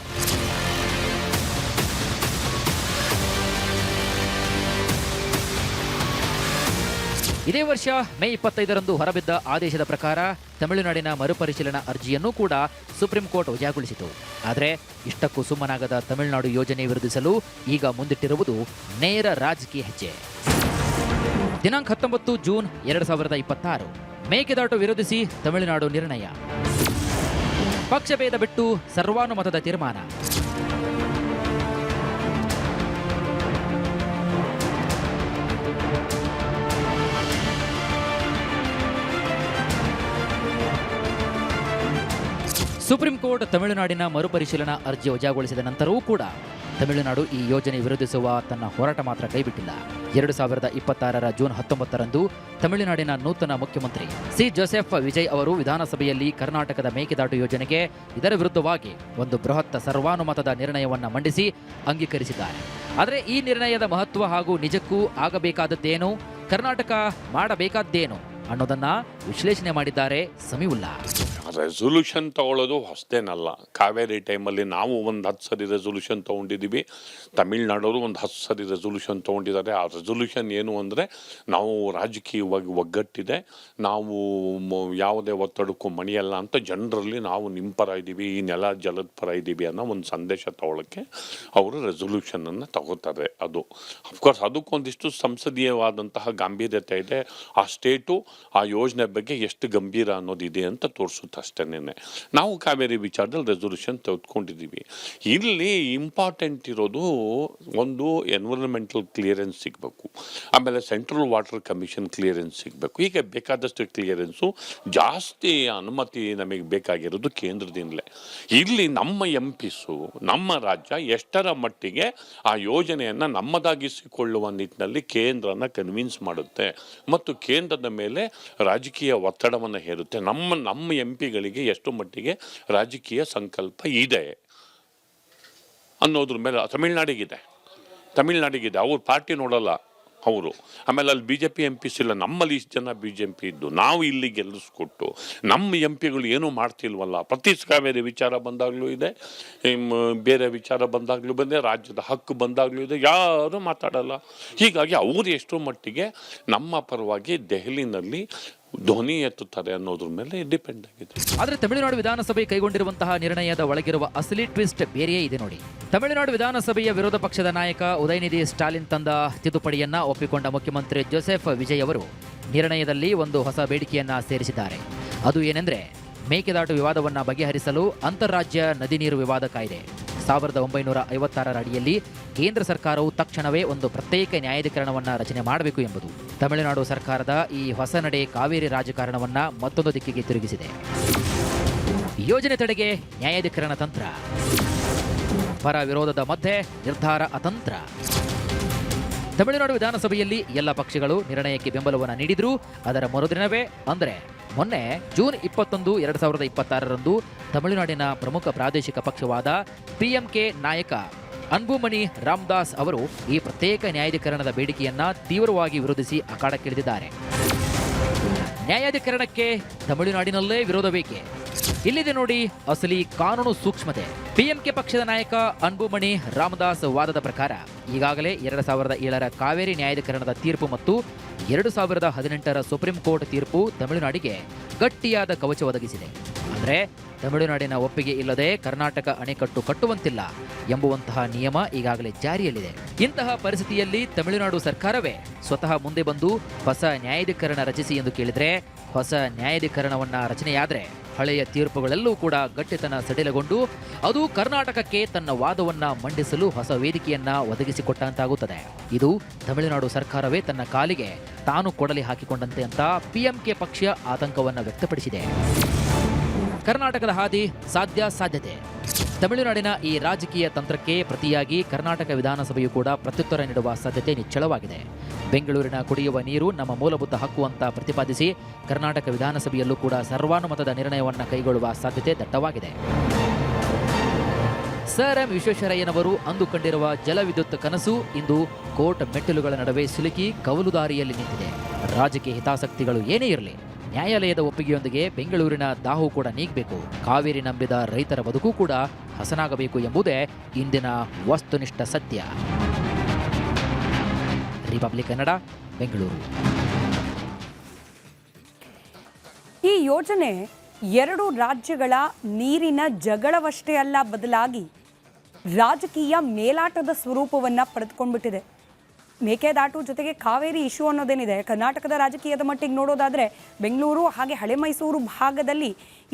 ಇದೇ ವರ್ಷ ಮೇ 25ರಂದು ಹೊರಬಿದ್ದ ಆದೇಶದ ಪ್ರಕಾರ ತಮಿಳುನಾಡಿನ ಮರುಪರಿಶೀಲನಾ ಅರ್ಜಿಯನ್ನು ಕೂಡ ಸುಪ್ರೀಂ ಕೋರ್ಟ್ ವಜಾಗೊಳಿಸಿತು. ಆದರೆ ಇಷ್ಟಕ್ಕೂ ಸುಮ್ಮನಾಗದ ತಮಿಳುನಾಡು ಯೋಜನೆ ವಿರೋಧಿಸಲು ಈಗ ಮುಂದಿಟ್ಟಿರುವುದು ನೇರ ರಾಜಕೀಯ ಹೆಜ್ಜೆ. ದಿನಾಂಕ 19 ಜೂನ್ 2026 ಮೇಕೆದಾಟು ವಿರೋಧಿಸಿ ತಮಿಳುನಾಡು ನಿರ್ಣಯ. ಪಕ್ಷಭೇದ ಬಿಟ್ಟು ಸರ್ವಾನುಮತದ ತೀರ್ಮಾನ. ಸುಪ್ರೀಂ ಕೋರ್ಟ್ ತಮಿಳುನಾಡಿನ ಮರುಪರಿಶೀಲನಾ ಅರ್ಜಿ ವಜಾಗೊಳಿಸಿದ ನಂತರವೂ ಕೂಡ ತಮಿಳುನಾಡು ಈ ಯೋಜನೆ ವಿರೋಧಿಸುವ ತನ್ನ ಹೋರಾಟ ಮಾತ್ರ ಕೈಬಿಟ್ಟಿಲ್ಲ. 2026ರ ಜೂನ್ 19ರಂದು ತಮಿಳುನಾಡಿನ ನೂತನ ಮುಖ್ಯಮಂತ್ರಿ ಸಿ ಜೋಸೆಫ್ ವಿಜಯ್ ಅವರು ವಿಧಾನಸಭೆಯಲ್ಲಿ ಕರ್ನಾಟಕದ ಮೇಕೆದಾಟು ಯೋಜನೆಗೆ ಇದರ ವಿರುದ್ಧವಾಗಿ ಒಂದು ಬೃಹತ್ ಸರ್ವಾನುಮತದ ನಿರ್ಣಯವನ್ನ ಮಂಡಿಸಿ ಅಂಗೀಕರಿಸಿದ್ದಾರೆ. ಆದರೆ ಈ ನಿರ್ಣಯದ ಮಹತ್ವ ಹಾಗೂ ನಿಜಕ್ಕೂ ಆಗಬೇಕಾದದ್ದೇನು, ಕರ್ನಾಟಕ ಮಾಡಬೇಕಾದ್ದೇನು ಅನ್ನೋದನ್ನ ವಿಶ್ಲೇಷಣೆ ಮಾಡಿದ್ದಾರೆ ಸಮೀವುಲ್ಲಾ. ರೆಸೊಲ್ಯೂಷನ್ ತಗೊಳ್ಳೋದು ಹೊಸದೇನಲ್ಲ. ಕಾವೇರಿ ಟೈಮಲ್ಲಿ ನಾವು ಒಂದು 10 ಸರಿ ರೆಸೊಲ್ಯೂಷನ್ ತೊಗೊಂಡಿದ್ದೀವಿ, ತಮಿಳ್ನಾಡವರು ಒಂದು 10 ಸರಿ ರೆಸೊಲ್ಯೂಷನ್ ತೊಗೊಂಡಿದ್ದಾರೆ. ಆ ರೆಸೊಲ್ಯೂಷನ್ ಏನು ಅಂದರೆ, ನಾವು ರಾಜಕೀಯವಾಗಿ ಒಗ್ಗಟ್ಟಿದೆ, ನಾವು ಯಾವುದೇ ಒತ್ತಡಕ್ಕೂ ಮಣಿಯಲ್ಲ ಅಂತ ಜನರಲ್ಲಿ ನಾವು ನಿಮ್ಮ ಪರ ಇದ್ದೀವಿ, ಈ ನೆಲ ಜಲದ ಪರ ಇದ್ದೀವಿ ಅನ್ನೋ ಒಂದು ಸಂದೇಶ ತಗೊಳ್ಳೋಕ್ಕೆ ಅವರು ರೆಸೊಲ್ಯೂಷನನ್ನು ತಗೋತಾರೆ. ಅದು ಅಫ್ಕೋರ್ಸ್ ಅದಕ್ಕೊಂದಿಷ್ಟು ಸಂಸದೀಯವಾದಂತಹ ಗಾಂಭೀರ್ಯತೆ ಇದೆ. ಆ ಸ್ಟೇಟು ಆ ಯೋಜನೆ ಬಗ್ಗೆ ಎಷ್ಟು ಗಂಭೀರ ಅನ್ನೋದಿದೆ ಅಂತ ತೋರಿಸುತ್ತೆ ಅಷ್ಟೇನೆ. ನಾವು ಕಾವೇರಿ ವಿಚಾರದಲ್ಲಿ ರೆಸೊಲ್ಯೂಷನ್ ತೆಗೆದುಕೊಂಡಿದ್ದೀವಿ. ಇಲ್ಲಿ ಇಂಪಾರ್ಟೆಂಟ್ ಇರೋದು ಒಂದು ಎನ್ವಿರಾನ್ಮೆಂಟಲ್ ಕ್ಲಿಯರೆನ್ಸ್ ಸಿಗಬೇಕು, ಆಮೇಲೆ ಸೆಂಟ್ರಲ್ ವಾಟರ್ ಕಮಿಷನ್ ಕ್ಲಿಯರೆನ್ಸ್ ಸಿಗಬೇಕು. ಹೀಗೆ ಬೇಕಾದಷ್ಟು ಕ್ಲಿಯರೆನ್ಸು, ಜಾಸ್ತಿ ಅನುಮತಿ ನಮಗೆ ಬೇಕಾಗಿರೋದು ಕೇಂದ್ರದಿಂದಲೇ. ಇಲ್ಲಿ ನಮ್ಮ ಎಂಪಿಸು, ನಮ್ಮ ರಾಜ್ಯ ಎಷ್ಟರ ಮಟ್ಟಿಗೆ ಆ ಯೋಜನೆಯನ್ನು ನಮ್ಮದಾಗಿಸಿಕೊಳ್ಳುವ ನಿಟ್ಟಿನಲ್ಲಿ ಕೇಂದ್ರನ ಕನ್ವಿನ್ಸ್ ಮಾಡುತ್ತೆ ಮತ್ತು ಕೇಂದ್ರದ ಮೇಲೆ ರಾಜಕೀಯ ಒತ್ತಡವನ್ನು ಹೇರುತ್ತೆ. ನಮ್ಮ ಎಂಪಿಗಳಿಗೆ ಎಷ್ಟು ಮಟ್ಟಿಗೆ ರಾಜಕೀಯ ಸಂಕಲ್ಪ ಇದೆ ಅನ್ನೋದ್ರ ಮೇಲೆ ತಮಿಳ್ನಾಡಿಗಿದೆ. ಅವ್ರ ಪಾರ್ಟಿ ನೋಡಲ್ಲ ಅವರು. ಆಮೇಲೆ ಅಲ್ಲಿ BJP MPs ಇಲ್ಲ, ನಮ್ಮಲ್ಲಿ ಇಷ್ಟು ಜನ BJP ಇದ್ದು ನಾವು ಇಲ್ಲಿ ಗೆಲ್ಲಿಸ್ಕೊಟ್ಟು ನಮ್ಮ ಎಂಪಿಗಳು ಏನೂ ಮಾಡ್ತಿಲ್ವಲ್ಲ. ಪ್ರತಿ ಕಾವೇರಿ ವಿಚಾರ ಬಂದಾಗಲೂ ಇದೆ, ಬೇರೆ ವಿಚಾರ ಬಂದಾಗಲೂ ಬಂದೆ, ರಾಜ್ಯದ ಹಕ್ಕು ಬಂದಾಗಲೂ ಇದೆ, ಯಾರೂ ಮಾತಾಡಲ್ಲ. ಹೀಗಾಗಿ ಅವರು ಎಷ್ಟೋ ಮಟ್ಟಿಗೆ ನಮ್ಮ ಪರವಾಗಿ ದೆಹಲಿನಲ್ಲಿ ಧ್ವನಿ ಎತ್ತುತ್ತಾರೆ ಅನ್ನೋದ್ರ ಮೇಲೆ ಡಿಪೆಂಡ್ ಆಗಿದೆ. ಆದರೆ ತಮಿಳುನಾಡು ವಿಧಾನಸಭೆ ಕೈಗೊಂಡಿರುವಂತಹ ನಿರ್ಣಯದ ಒಳಗಿರುವ ಅಸಲಿ ಟ್ವಿಸ್ಟ್ ಬೇರೆಯೇ ಇದೆ ನೋಡಿ. ತಮಿಳುನಾಡು ವಿಧಾನಸಭೆಯ ವಿರೋಧ ಪಕ್ಷದ ನಾಯಕ ಉದಯನಿಧಿ ಸ್ಟಾಲಿನ್ ತಂದ ತಿದ್ದುಪಡಿಯನ್ನ ಒಪ್ಪಿಕೊಂಡ ಮುಖ್ಯಮಂತ್ರಿ ಜೋಸೆಫ್ ವಿಜಯ್ ಅವರು ನಿರ್ಣಯದಲ್ಲಿ ಒಂದು ಹೊಸ ಬೇಡಿಕೆಯನ್ನ ಸೇರಿಸಿದ್ದಾರೆ. ಅದು ಏನೆಂದ್ರೆ, ಮೇಕೆದಾಟು ವಿವಾದವನ್ನ ಬಗೆಹರಿಸಲು ಅಂತಾರಾಜ್ಯ ನದಿ ನೀರು ವಿವಾದ ಕಾಯ್ದೆ 1956ರ ಅಡಿಯಲ್ಲಿ ಕೇಂದ್ರ ಸರ್ಕಾರವು ತಕ್ಷಣವೇ ಒಂದು ಪ್ರತ್ಯೇಕ ನ್ಯಾಯಾಧಿಕರಣವನ್ನ ರಚನೆ ಮಾಡಬೇಕು ಎಂಬುದು. ತಮಿಳುನಾಡು ಸರ್ಕಾರದ ಈ ಹೊಸ ನಡೆ ಕಾವೇರಿ ರಾಜಕಾರಣವನ್ನ ಮತ್ತೊಂದು ದಿಕ್ಕಿಗೆ ತಿರುಗಿಸಿದೆ. ಯೋಜನೆ ತಡೆಗೆ ನ್ಯಾಯಾಧಿಕರಣ ತಂತ್ರ, ಪರ ವಿರೋಧದ ಮಧ್ಯೆ ನಿರ್ಧಾರ ಅತಂತ್ರ. ತಮಿಳುನಾಡು ವಿಧಾನಸಭೆಯಲ್ಲಿ ಎಲ್ಲ ಪಕ್ಷಗಳು ನಿರ್ಣಯಕ್ಕೆ ಬೆಂಬಲವನ್ನು ನೀಡಿದ್ರು. ಅದರ ಮರುದಿನವೇ ಅಂದರೆ ಮೊನ್ನೆ ಜೂನ್ 21, 2026ರಂದು ತಮಿಳುನಾಡಿನ ಪ್ರಮುಖ ಪ್ರಾದೇಶಿಕ ಪಕ್ಷವಾದ PMK ನಾಯಕ ಅನ್ಬುಮಣಿ ರಾಮದಾಸ್ ಅವರು ಈ ಪ್ರತ್ಯೇಕ ನ್ಯಾಯಾಧಿಕರಣದ ಬೇಡಿಕೆಯನ್ನ ತೀವ್ರವಾಗಿ ವಿರೋಧಿಸಿ ಅಖಾಡಕ್ಕಿಳಿದಿದ್ದಾರೆ. ನ್ಯಾಯಾಧಿಕರಣಕ್ಕೆ ತಮಿಳುನಾಡಿನಲ್ಲೇ ವಿರೋಧ ಬೇಕೆ? ಇಲ್ಲಿದೆ ನೋಡಿ ಅಸಲಿ ಕಾನೂನು ಸೂಕ್ಷ್ಮತೆ. ಪಿಎಂಕೆ ಪಕ್ಷದ ನಾಯಕ ಅನ್ಬುಮಣಿ ರಾಮದಾಸ್ ವಾದದ ಪ್ರಕಾರ ಈಗಾಗಲೇ 2007ರ ಕಾವೇರಿ ನ್ಯಾಯಾಧಿಕರಣದ ತೀರ್ಪು ಮತ್ತು 2018ರ ಸುಪ್ರೀಂ ಕೋರ್ಟ್ ತೀರ್ಪು ತಮಿಳುನಾಡಿಗೆ ಗಟ್ಟಿಯಾದ ಕವಚ ಒದಗಿಸಿದೆ. ಅಂದರೆ ತಮಿಳುನಾಡಿನ ಒಪ್ಪಿಗೆ ಇಲ್ಲದೆ ಕರ್ನಾಟಕ ಅಣೆಕಟ್ಟು ಕಟ್ಟುವಂತಿಲ್ಲ ಎಂಬುವಂತಹ ನಿಯಮ ಈಗಾಗಲೇ ಜಾರಿಯಲ್ಲಿದೆ. ಇಂತಹ ಪರಿಸ್ಥಿತಿಯಲ್ಲಿ ತಮಿಳುನಾಡು ಸರ್ಕಾರವೇ ಸ್ವತಃ ಮುಂದೆ ಬಂದು ಹೊಸ ನ್ಯಾಯಾಧಿಕರಣ ರಚಿಸಿ ಎಂದು ಕೇಳಿದರೆ, ಹೊಸ ನ್ಯಾಯಾಧಿಕರಣವನ್ನ ರಚನೆಯಾದರೆ ಹಳೆಯ ತೀರ್ಪುಗಳೆಲ್ಲೂ ಕೂಡ ಗಟ್ಟಿತನ ಸಡಿಲಗೊಂಡು ಅದು ಕರ್ನಾಟಕಕ್ಕೆ ತನ್ನ ವಾದವನ್ನ ಮಂಡಿಸಲು ಹೊಸ ವೇದಿಕೆಯನ್ನ ಒದಗಿಸಿಕೊಟ್ಟಂತಾಗುತ್ತದೆ. ಇದು ತಮಿಳುನಾಡು ಸರ್ಕಾರವೇ ತನ್ನ ಕಾಲಿಗೆ ತಾನು ಕೊಡಲಿ ಹಾಕಿಕೊಂಡಂತೆ ಅಂತ ಪಿಎಂಕೆ ಪಕ್ಷ ಆತಂಕವನ್ನ ವ್ಯಕ್ತಪಡಿಸಿದೆ. ಕರ್ನಾಟಕದ ಹಾದಿ ಸಾಧ್ಯತೆ. ತಮಿಳುನಾಡಿನ ಈ ರಾಜಕೀಯ ತಂತ್ರಕ್ಕೆ ಪ್ರತಿಯಾಗಿ ಕರ್ನಾಟಕ ವಿಧಾನಸಭೆಯು ಕೂಡ ಪ್ರತ್ಯುತ್ತರ ನೀಡುವ ಸಾಧ್ಯತೆ ನಿಚ್ಚಳವಾಗಿದೆ. ಬೆಂಗಳೂರಿನ ಕುಡಿಯುವ ನೀರು ನಮ್ಮ ಮೂಲಭೂತ ಹಕ್ಕು ಅಂತ ಪ್ರತಿಪಾದಿಸಿ ಕರ್ನಾಟಕ ವಿಧಾನಸಭೆಯಲ್ಲೂ ಕೂಡ ಸರ್ವಾನುಮತದ ನಿರ್ಣಯವನ್ನು ಕೈಗೊಳ್ಳುವ ಸಾಧ್ಯತೆ ದಟ್ಟವಾಗಿದೆ. ಸರ್ ಎಂ ವಿಶ್ವೇಶ್ವರಯ್ಯನವರು ಅಂದುಕೊಂಡಿರುವ ಜಲವಿದ್ಯುತ್ ಕನಸು ಇಂದು ಕೋರ್ಟ್ ಮೆಟ್ಟಿಲುಗಳ ನಡುವೆ ಸಿಲುಕಿ ಕವಲುದಾರಿಯಲ್ಲಿ ನಿಂತಿದೆ. ರಾಜಕೀಯ ಹಿತಾಸಕ್ತಿಗಳು ಏನೇ ಇರಲಿ, ನ್ಯಾಯಾಲಯದ ಒಪ್ಪಿಗೆಯೊಂದಿಗೆ ಬೆಂಗಳೂರಿನ ದಾಹು ಕೂಡ ನೀಗಬೇಕು, ಕಾವೇರಿ ನಂಬಿದ ರೈತರ ಬದುಕು ಕೂಡ ಹಸನಾಗಬೇಕು ಎಂಬುದೇ ಇಂದಿನ ವಸ್ತುನಿಷ್ಠ ಸತ್ಯ. ರಿಪಬ್ಲಿಕ್ ಕನ್ನಡ, ಬೆಂಗಳೂರು. ಈ ಯೋಜನೆ 2 ರಾಜ್ಯಗಳ ನೀರಿನ ಜಗಳವಷ್ಟೇ ಅಲ್ಲ, ಬದಲಾಗಿ ರಾಜಕೀಯ ಮೇಲಾಟದ ಸ್ವರೂಪವನ್ನು ಪಡೆದುಕೊಂಡ್ಬಿಟ್ಟಿದೆ. ಮೇಕೆದಾಟು ಜೊತೆಗೆ ಕಾವೇರಿ ಇಶ್ಯೂ ಅನ್ನೋದೇನಿದೆ, ಕರ್ನಾಟಕದ ರಾಜಕೀಯದ ಮಟ್ಟಿಗೆ ನೋಡೋದಾದರೆ ಬೆಂಗಳೂರು ಹಾಗೆ ಹಳೆ ಮೈಸೂರು ಭಾಗದಲ್ಲಿ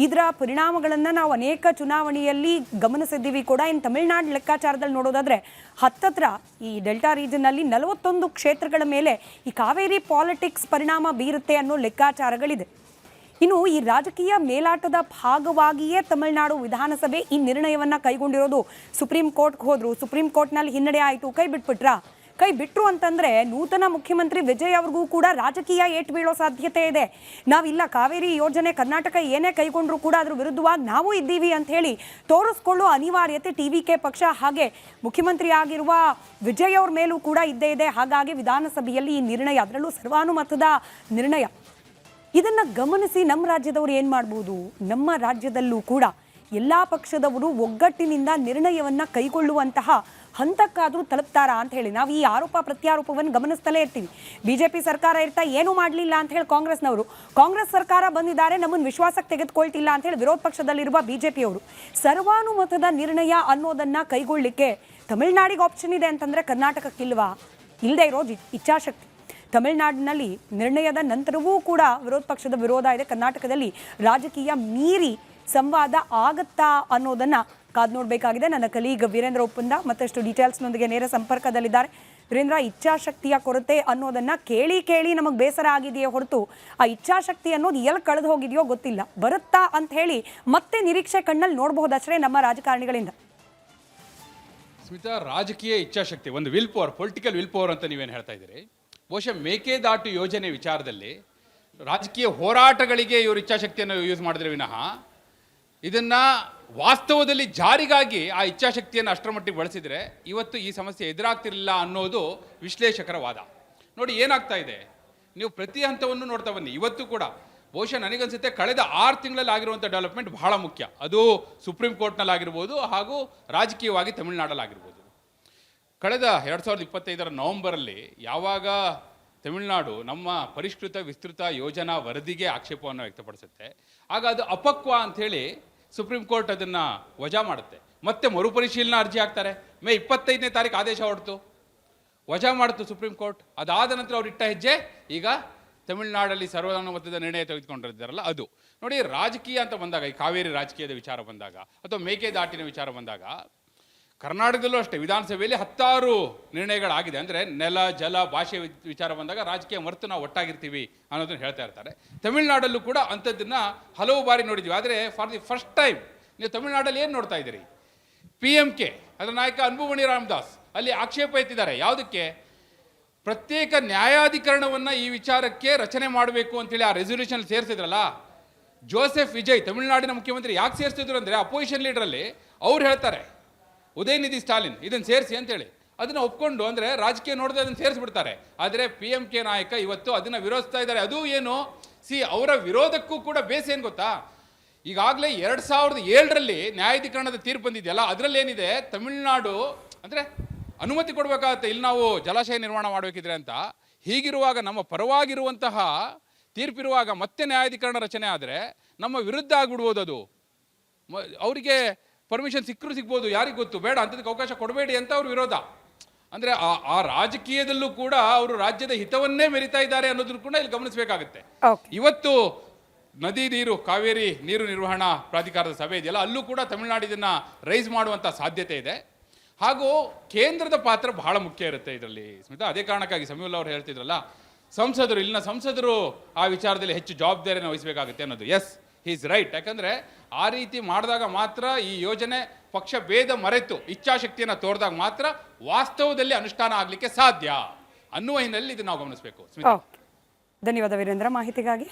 ಇದರ ಪರಿಣಾಮಗಳನ್ನು ನಾವು ಅನೇಕ ಚುನಾವಣೆಯಲ್ಲಿ ಗಮನಿಸಿದ್ದೀವಿ ಕೂಡ. ಇನ್ನು ತಮಿಳುನಾಡು ಲೆಕ್ಕಾಚಾರದಲ್ಲಿ ನೋಡೋದಾದರೆ ಹತ್ತತ್ರ ಈ ಡೆಲ್ಟಾ ರೀಜನ್ನಲ್ಲಿ 41 ಕ್ಷೇತ್ರಗಳ ಮೇಲೆ ಈ ಕಾವೇರಿ ಪಾಲಿಟಿಕ್ಸ್ ಪರಿಣಾಮ ಬೀರುತ್ತೆ ಅನ್ನೋ ಲೆಕ್ಕಾಚಾರಗಳಿದೆ. ಇನ್ನು ಈ ರಾಜಕೀಯ ಮೇಲಾಟದ ಭಾಗವಾಗಿಯೇ ತಮಿಳುನಾಡು ವಿಧಾನಸಭೆ ಈ ನಿರ್ಣಯವನ್ನು ಕೈಗೊಂಡಿರೋದು. ಸುಪ್ರೀಂ ಕೋರ್ಟ್ಗೆ ಹೋದರು, ಸುಪ್ರೀಂ ಕೋರ್ಟ್ನಲ್ಲಿ ಹಿನ್ನಡೆ ಆಯಿತು, ಕೈ ಬಿಟ್ಟರು ಅಂತಂದರೆ ನೂತನ ಮುಖ್ಯಮಂತ್ರಿ ವಿಜಯ್ ಅವ್ರಿಗೂ ಕೂಡ ರಾಜಕೀಯ ಏಟು ಬೀಳೋ ಸಾಧ್ಯತೆ ಇದೆ. ನಾವಿಲ್ಲ, ಕಾವೇರಿ ಯೋಜನೆ ಕರ್ನಾಟಕ ಏನೇ ಕೈಗೊಂಡ್ರೂ ಕೂಡ ಅದ್ರ ವಿರುದ್ಧವಾಗಿ ನಾವು ಇದ್ದೀವಿ ಅಂತ ಹೇಳಿ ತೋರಿಸ್ಕೊಳ್ಳೋ ಅನಿವಾರ್ಯತೆ ಟಿವಿಕೆ ಪಕ್ಷ ಹಾಗೆ ಮುಖ್ಯಮಂತ್ರಿ ಆಗಿರುವ ವಿಜಯ್ ಅವ್ರ ಮೇಲೂ ಕೂಡ ಇದ್ದೇ ಇದೆ. ಹಾಗಾಗಿ ವಿಧಾನಸಭೆಯಲ್ಲಿ ಈ ನಿರ್ಣಯ, ಅದರಲ್ಲೂ ಸರ್ವಾನುಮತದ ನಿರ್ಣಯ, ಇದನ್ನು ಗಮನಿಸಿ ನಮ್ಮ ರಾಜ್ಯದವರು ಏನು ಮಾಡ್ಬೋದು, ನಮ್ಮ ರಾಜ್ಯದಲ್ಲೂ ಕೂಡ ಎಲ್ಲ ಪಕ್ಷದವರು ಒಗ್ಗಟ್ಟಿನಿಂದ ನಿರ್ಣಯವನ್ನು ಕೈಗೊಳ್ಳುವಂತಹ ಹಂತಕ್ಕಾದರೂ ತಲುಪ್ತಾರಾ ಅಂತ ಹೇಳಿ ನಾವು ಈ ಆರೋಪ ಪ್ರತ್ಯಾರೋಪವನ್ನು ಗಮನಿಸ್ತಲೇ ಇರ್ತೀವಿ. ಬಿಜೆಪಿ ಸರ್ಕಾರ ಇರ್ತಾ ಏನೂ ಮಾಡಲಿಲ್ಲ ಅಂತ ಹೇಳಿ ಕಾಂಗ್ರೆಸ್ ಸರ್ಕಾರ ಬಂದಿದ್ದಾರೆ, ನಮ್ಮನ್ನು ವಿಶ್ವಾಸಕ್ಕೆ ತೆಗೆದುಕೊಳ್ತಿಲ್ಲ ಅಂತ ಹೇಳಿ ವಿರೋಧ ಪಕ್ಷದಲ್ಲಿರುವ ಬಿಜೆಪಿಯವರು. ಸರ್ವಾನುಮತದ ನಿರ್ಣಯ ಅನ್ನೋದನ್ನು ಕೈಗೊಳ್ಳಲಿಕ್ಕೆ ತಮಿಳುನಾಡಿಗೆ ಆಪ್ಷನ್ ಇದೆ ಅಂತಂದರೆ ಕರ್ನಾಟಕಕ್ಕಿಲ್ವಾ? ಇಲ್ಲದೆ ಇರೋ ಇಚ್ಛಾಶಕ್ತಿ. ತಮಿಳುನಾಡಿನಲ್ಲಿ ನಿರ್ಣಯದ ನಂತರವೂ ಕೂಡ ವಿರೋಧ ಪಕ್ಷದ ವಿರೋಧ ಇದೆ. ಕರ್ನಾಟಕದಲ್ಲಿ ರಾಜಕೀಯ ಮೀರಿ ಸಂವಾದ ಆಗತ್ತಾ ಅನ್ನೋದನ್ನು ಕಾದು ನೋಡಬೇಕಾಗಿದೆ. ನನ್ನ ಕಲೀಗ್ ವೀರೇಂದ್ರ ಒಪ್ಪಂದ ಮತ್ತಷ್ಟು ಡೀಟೇಲ್ಸ್ನೊಂದಿಗೆ ನೇರ ಸಂಪರ್ಕದಲ್ಲಿದ್ದಾರೆ. ವೀರೇಂದ್ರ, ಇಚ್ಛಾಶಕ್ತಿಯ ಕೊರತೆ ಅನ್ನೋದನ್ನು ಕೇಳಿ ನಮಗೆ ಬೇಸರ ಆಗಿದೆಯೇ ಹೊರತು ಆ ಇಚ್ಛಾಶಕ್ತಿ ಅನ್ನೋದು ಎಲ್ಲಿ ಕಳೆದು ಹೋಗಿದೆಯೋ ಗೊತ್ತಿಲ್ಲ. ಬರುತ್ತಾ ಅಂತ ಹೇಳಿ ಮತ್ತೆ ನಿರೀಕ್ಷೆ ಕಣ್ಣಲ್ಲಿ ನೋಡಬಹುದಷ್ಟೇ ನಮ್ಮ ರಾಜಕಾರಣಿಗಳಿಂದ. ಸ್ಮಿತಾ, ರಾಜಕೀಯ ಇಚ್ಛಾಶಕ್ತಿ, ಒಂದು will power, political will power ಅಂತ ನೀವೇನು ಹೇಳ್ತಾ ಇದ್ದೀರಿ. ಬಹುಶಃ ಮೇಕೆದಾಟು ಯೋಜನೆ ವಿಚಾರದಲ್ಲಿ ರಾಜಕೀಯ ಹೋರಾಟಗಳಿಗೆ ಇವರು ಇಚ್ಛಾಶಕ್ತಿಯನ್ನು ಯೂಸ್ ಮಾಡಿದ್ರೆ ವಿನಃ ಇದನ್ನು ವಾಸ್ತವದಲ್ಲಿ ಜಾರಿಗಾಗಿ ಆ ಇಚ್ಛಾಶಕ್ತಿಯನ್ನು ಅಷ್ಟರ ಮಟ್ಟಿಗೆ ಬಳಸಿದರೆ ಇವತ್ತು ಈ ಸಮಸ್ಯೆ ಎದುರಾಗ್ತಿರಲಿಲ್ಲ ಅನ್ನೋದು ವಿಶ್ಲೇಷಕರ ವಾದ. ನೋಡಿ ಏನಾಗ್ತಾ ಇದೆ, ನೀವು ಪ್ರತಿ ಹಂತವನ್ನು ನೋಡ್ತಾ ಬನ್ನಿ. ಇವತ್ತು ಕೂಡ ಬಹುಶಃ ನನಗನ್ಸುತ್ತೆ ಕಳೆದ 6 ತಿಂಗಳಲ್ಲಿ ಆಗಿರುವಂಥ ಡೆವಲಪ್ಮೆಂಟ್ ಬಹಳ ಮುಖ್ಯ. ಅದು ಸುಪ್ರೀಂ ಕೋರ್ಟ್ನಲ್ಲಾಗಿರ್ಬೋದು ಹಾಗೂ ರಾಜಕೀಯವಾಗಿ ತಮಿಳುನಾಡಲ್ಲಾಗಿರ್ಬೋದು. ಕಳೆದ 2025ರ ನವೆಂಬರಲ್ಲಿ ಯಾವಾಗ ತಮಿಳುನಾಡು ನಮ್ಮ ಪರಿಷ್ಕೃತ ವಿಸ್ತೃತ ಯೋಜನಾ ವರದಿಗೆ ಆಕ್ಷೇಪವನ್ನು ವ್ಯಕ್ತಪಡಿಸುತ್ತೆ, ಆಗ ಅದು ಅಪಕ್ವ ಅಂಥೇಳಿ ಸುಪ್ರೀಂ ಕೋರ್ಟ್ ಅದನ್ನು ವಜಾ ಮಾಡುತ್ತೆ. ಮತ್ತೆ ಮರುಪರಿಶೀಲನಾ ಅರ್ಜಿ ಹಾಕ್ತಾರೆ. ಮೇ 25ನೇ ತಾರೀಕು ಆದೇಶ ಹೊರತು ವಜಾ ಮಾಡಿತು ಸುಪ್ರೀಂ ಕೋರ್ಟ್. ಅದಾದ ನಂತರ ಅವ್ರು ಇಟ್ಟ ಹೆಜ್ಜೆ ಈಗ ತಮಿಳುನಾಡಲ್ಲಿ ಸರ್ವಾನುಮತದ ನಿರ್ಣಯ ತೆಗೆದುಕೊಂಡಿದ್ದಾರಲ್ಲ ಅದು. ನೋಡಿ, ರಾಜಕೀಯ ಅಂತ ಬಂದಾಗ, ಈ ಕಾವೇರಿ ರಾಜಕೀಯದ ವಿಚಾರ ಬಂದಾಗ ಅಥವಾ ಮೇಕೆದಾಟಿನ ವಿಚಾರ ಬಂದಾಗ ಕರ್ನಾಟಕದಲ್ಲೂ ಅಷ್ಟೇ ವಿಧಾನಸಭೆಯಲ್ಲಿ 10 ನಿರ್ಣಯಗಳಾಗಿದೆ. ಅಂದರೆ ನೆಲ, ಜಲ, ಭಾಷೆ ವಿಚಾರ ಬಂದಾಗ ರಾಜಕೀಯ ಮರೆತು ನಾವು ಒಟ್ಟಾಗಿರ್ತೀವಿ ಅನ್ನೋದನ್ನು ಹೇಳ್ತಾ ಇರ್ತಾರೆ. ತಮಿಳುನಾಡಲ್ಲೂ ಕೂಡ ಅಂಥದ್ದನ್ನು ಹಲವು ಬಾರಿ ನೋಡಿದ್ದೀವಿ. ಆದರೆ ಫಾರ್ ದಿ ಫಸ್ಟ್ ಟೈಮ್ ನೀವು ತಮಿಳುನಾಡಲ್ಲಿ ಏನು ನೋಡ್ತಾ ಇದ್ದೀರಿ, PMK ಅದರ ನಾಯಕ ಅನ್ಬುಮಣಿ ರಾಮದಾಸ್ ಅಲ್ಲಿ ಆಕ್ಷೇಪ ಎತ್ತಿದ್ದಾರೆ. ಯಾವುದಕ್ಕೆ? ಪ್ರತ್ಯೇಕ ನ್ಯಾಯಾಧಿಕರಣವನ್ನು ಈ ವಿಚಾರಕ್ಕೆ ರಚನೆ ಮಾಡಬೇಕು ಅಂತೇಳಿ ಆ ರೆಸಲ್ಯೂಷನ್ ಸೇರಿಸಿದ್ರಲ್ಲ. ಜೋಸೆಫ್ ವಿಜಯ್ ತಮಿಳುನಾಡಿನ ಮುಖ್ಯಮಂತ್ರಿ ಯಾಕೆ ಸೇರಿಸಿದ್ರು ಅಂದರೆ ಅಪೋಸಿಷನ್ ಲೀಡರಲ್ಲಿ ಅವ್ರು ಹೇಳ್ತಾರೆ, ಉದಯನಿಧಿ ಸ್ಟಾಲಿನ್ ಇದನ್ನು ಸೇರಿಸಿ ಅಂತೇಳಿ ಅದನ್ನು ಒಪ್ಕೊಂಡು, ಅಂದರೆ ರಾಜಕೀಯ ನೋಡಿದ್ರೆ ಅದನ್ನು ಸೇರಿಸ್ಬಿಡ್ತಾರೆ. ಆದರೆ PMK ನಾಯಕ ಇವತ್ತು ಅದನ್ನು ವಿರೋಧಿಸ್ತಾ ಇದ್ದಾರೆ. ಅದು ಏನು, ಅವರ ವಿರೋಧಕ್ಕೂ ಕೂಡ ಬೇಸ್ ಏನು ಗೊತ್ತಾ, ಈಗಾಗಲೇ 2007ರಲ್ಲಿ ನ್ಯಾಯಾಧೀಕರಣದ ತೀರ್ಪು ಬಂದಿದೆಯಲ್ಲ, ಅದರಲ್ಲಿ ಏನಿದೆ, ತಮಿಳುನಾಡು ಅಂದರೆ ಅನುಮತಿ ಕೊಡಬೇಕಾಗತ್ತೆ, ಇಲ್ಲಿ ನಾವು ಜಲಾಶಯ ನಿರ್ಮಾಣ ಮಾಡಬೇಕಿದ್ರೆ ಅಂತ. ಹೀಗಿರುವಾಗ ನಮ್ಮ ಪರವಾಗಿರುವಂತಹ ತೀರ್ಪಿರುವಾಗ ಮತ್ತೆ ನ್ಯಾಯಾಧೀಕರಣ ರಚನೆ ಆದರೆ ನಮ್ಮ ವಿರುದ್ಧ ಆಗಿಬಿಡ್ಬೋದು. ಅದು ಅವರಿಗೆ ಪರ್ಮಿಷನ್ ಸಿಕ್ಕರೂ ಸಿಗ್ಬೋದು, ಯಾರಿಗೆ ಗೊತ್ತು, ಬೇಡ ಅಂಥದಕ್ಕೆ ಅವಕಾಶ ಕೊಡಬೇಡಿ ಅಂತ ಅವ್ರ ವಿರೋಧ. ಅಂದರೆ ಆ ರಾಜಕೀಯದಲ್ಲೂ ಕೂಡ ಅವರು ರಾಜ್ಯದ ಹಿತವನ್ನೇ ಮೆರಿತಾ ಇದ್ದಾರೆ ಅನ್ನೋದನ್ನು ಕೂಡ ಇಲ್ಲಿ ಗಮನಿಸಬೇಕಾಗುತ್ತೆ. ಇವತ್ತು ನದಿ ನೀರು, ಕಾವೇರಿ ನೀರು ನಿರ್ವಹಣಾ ಪ್ರಾಧಿಕಾರದ ಸಭೆ ಇದೆಯಲ್ಲ, ಅಲ್ಲೂ ಕೂಡ ತಮಿಳುನಾಡು ಇದನ್ನು ರೈಸ್ ಮಾಡುವಂಥ ಸಾಧ್ಯತೆ ಇದೆ. ಹಾಗೂ ಕೇಂದ್ರದ ಪಾತ್ರ ಬಹಳ ಮುಖ್ಯ ಇರುತ್ತೆ ಇದರಲ್ಲಿ ಸ್ಮಿತಾ. ಅದೇ ಕಾರಣಕ್ಕಾಗಿ ಸಮೀವುಲ್ಲಾ ಅವರು ಹೇಳ್ತಿದ್ರಲ್ಲ, ಸಂಸದರು, ಇಲ್ಲಿನ ಸಂಸದರು ಆ ವಿಚಾರದಲ್ಲಿ ಹೆಚ್ಚು ಜವಾಬ್ದಾರಿಯನ್ನು ವಹಿಸಬೇಕಾಗುತ್ತೆ ಅನ್ನೋದು. Yes, he is right. ಯಾಕಂದರೆ ಆ ರೀತಿ ಮಾಡಿದಾಗ ಮಾತ್ರ ಈ ಯೋಜನೆ ಪಕ್ಷ ಭೇದ ಮರೆತು ಇಚ್ಛಾಶಕ್ತಿಯನ್ನು ತೋರಿದಾಗ ಮಾತ್ರ ವಾಸ್ತವದಲ್ಲಿ ಅನುಷ್ಠಾನ ಆಗಲಿಕ್ಕೆ ಸಾಧ್ಯ ಅನ್ನುವ ಹಿನ್ನೆಲೆಯಲ್ಲಿ ಇದು ನಾವು ಗಮನಿಸಬೇಕು. ಧನ್ಯವಾದ ವೀರೇಂದ್ರ ಮಾಹಿತಿಗಾಗಿ.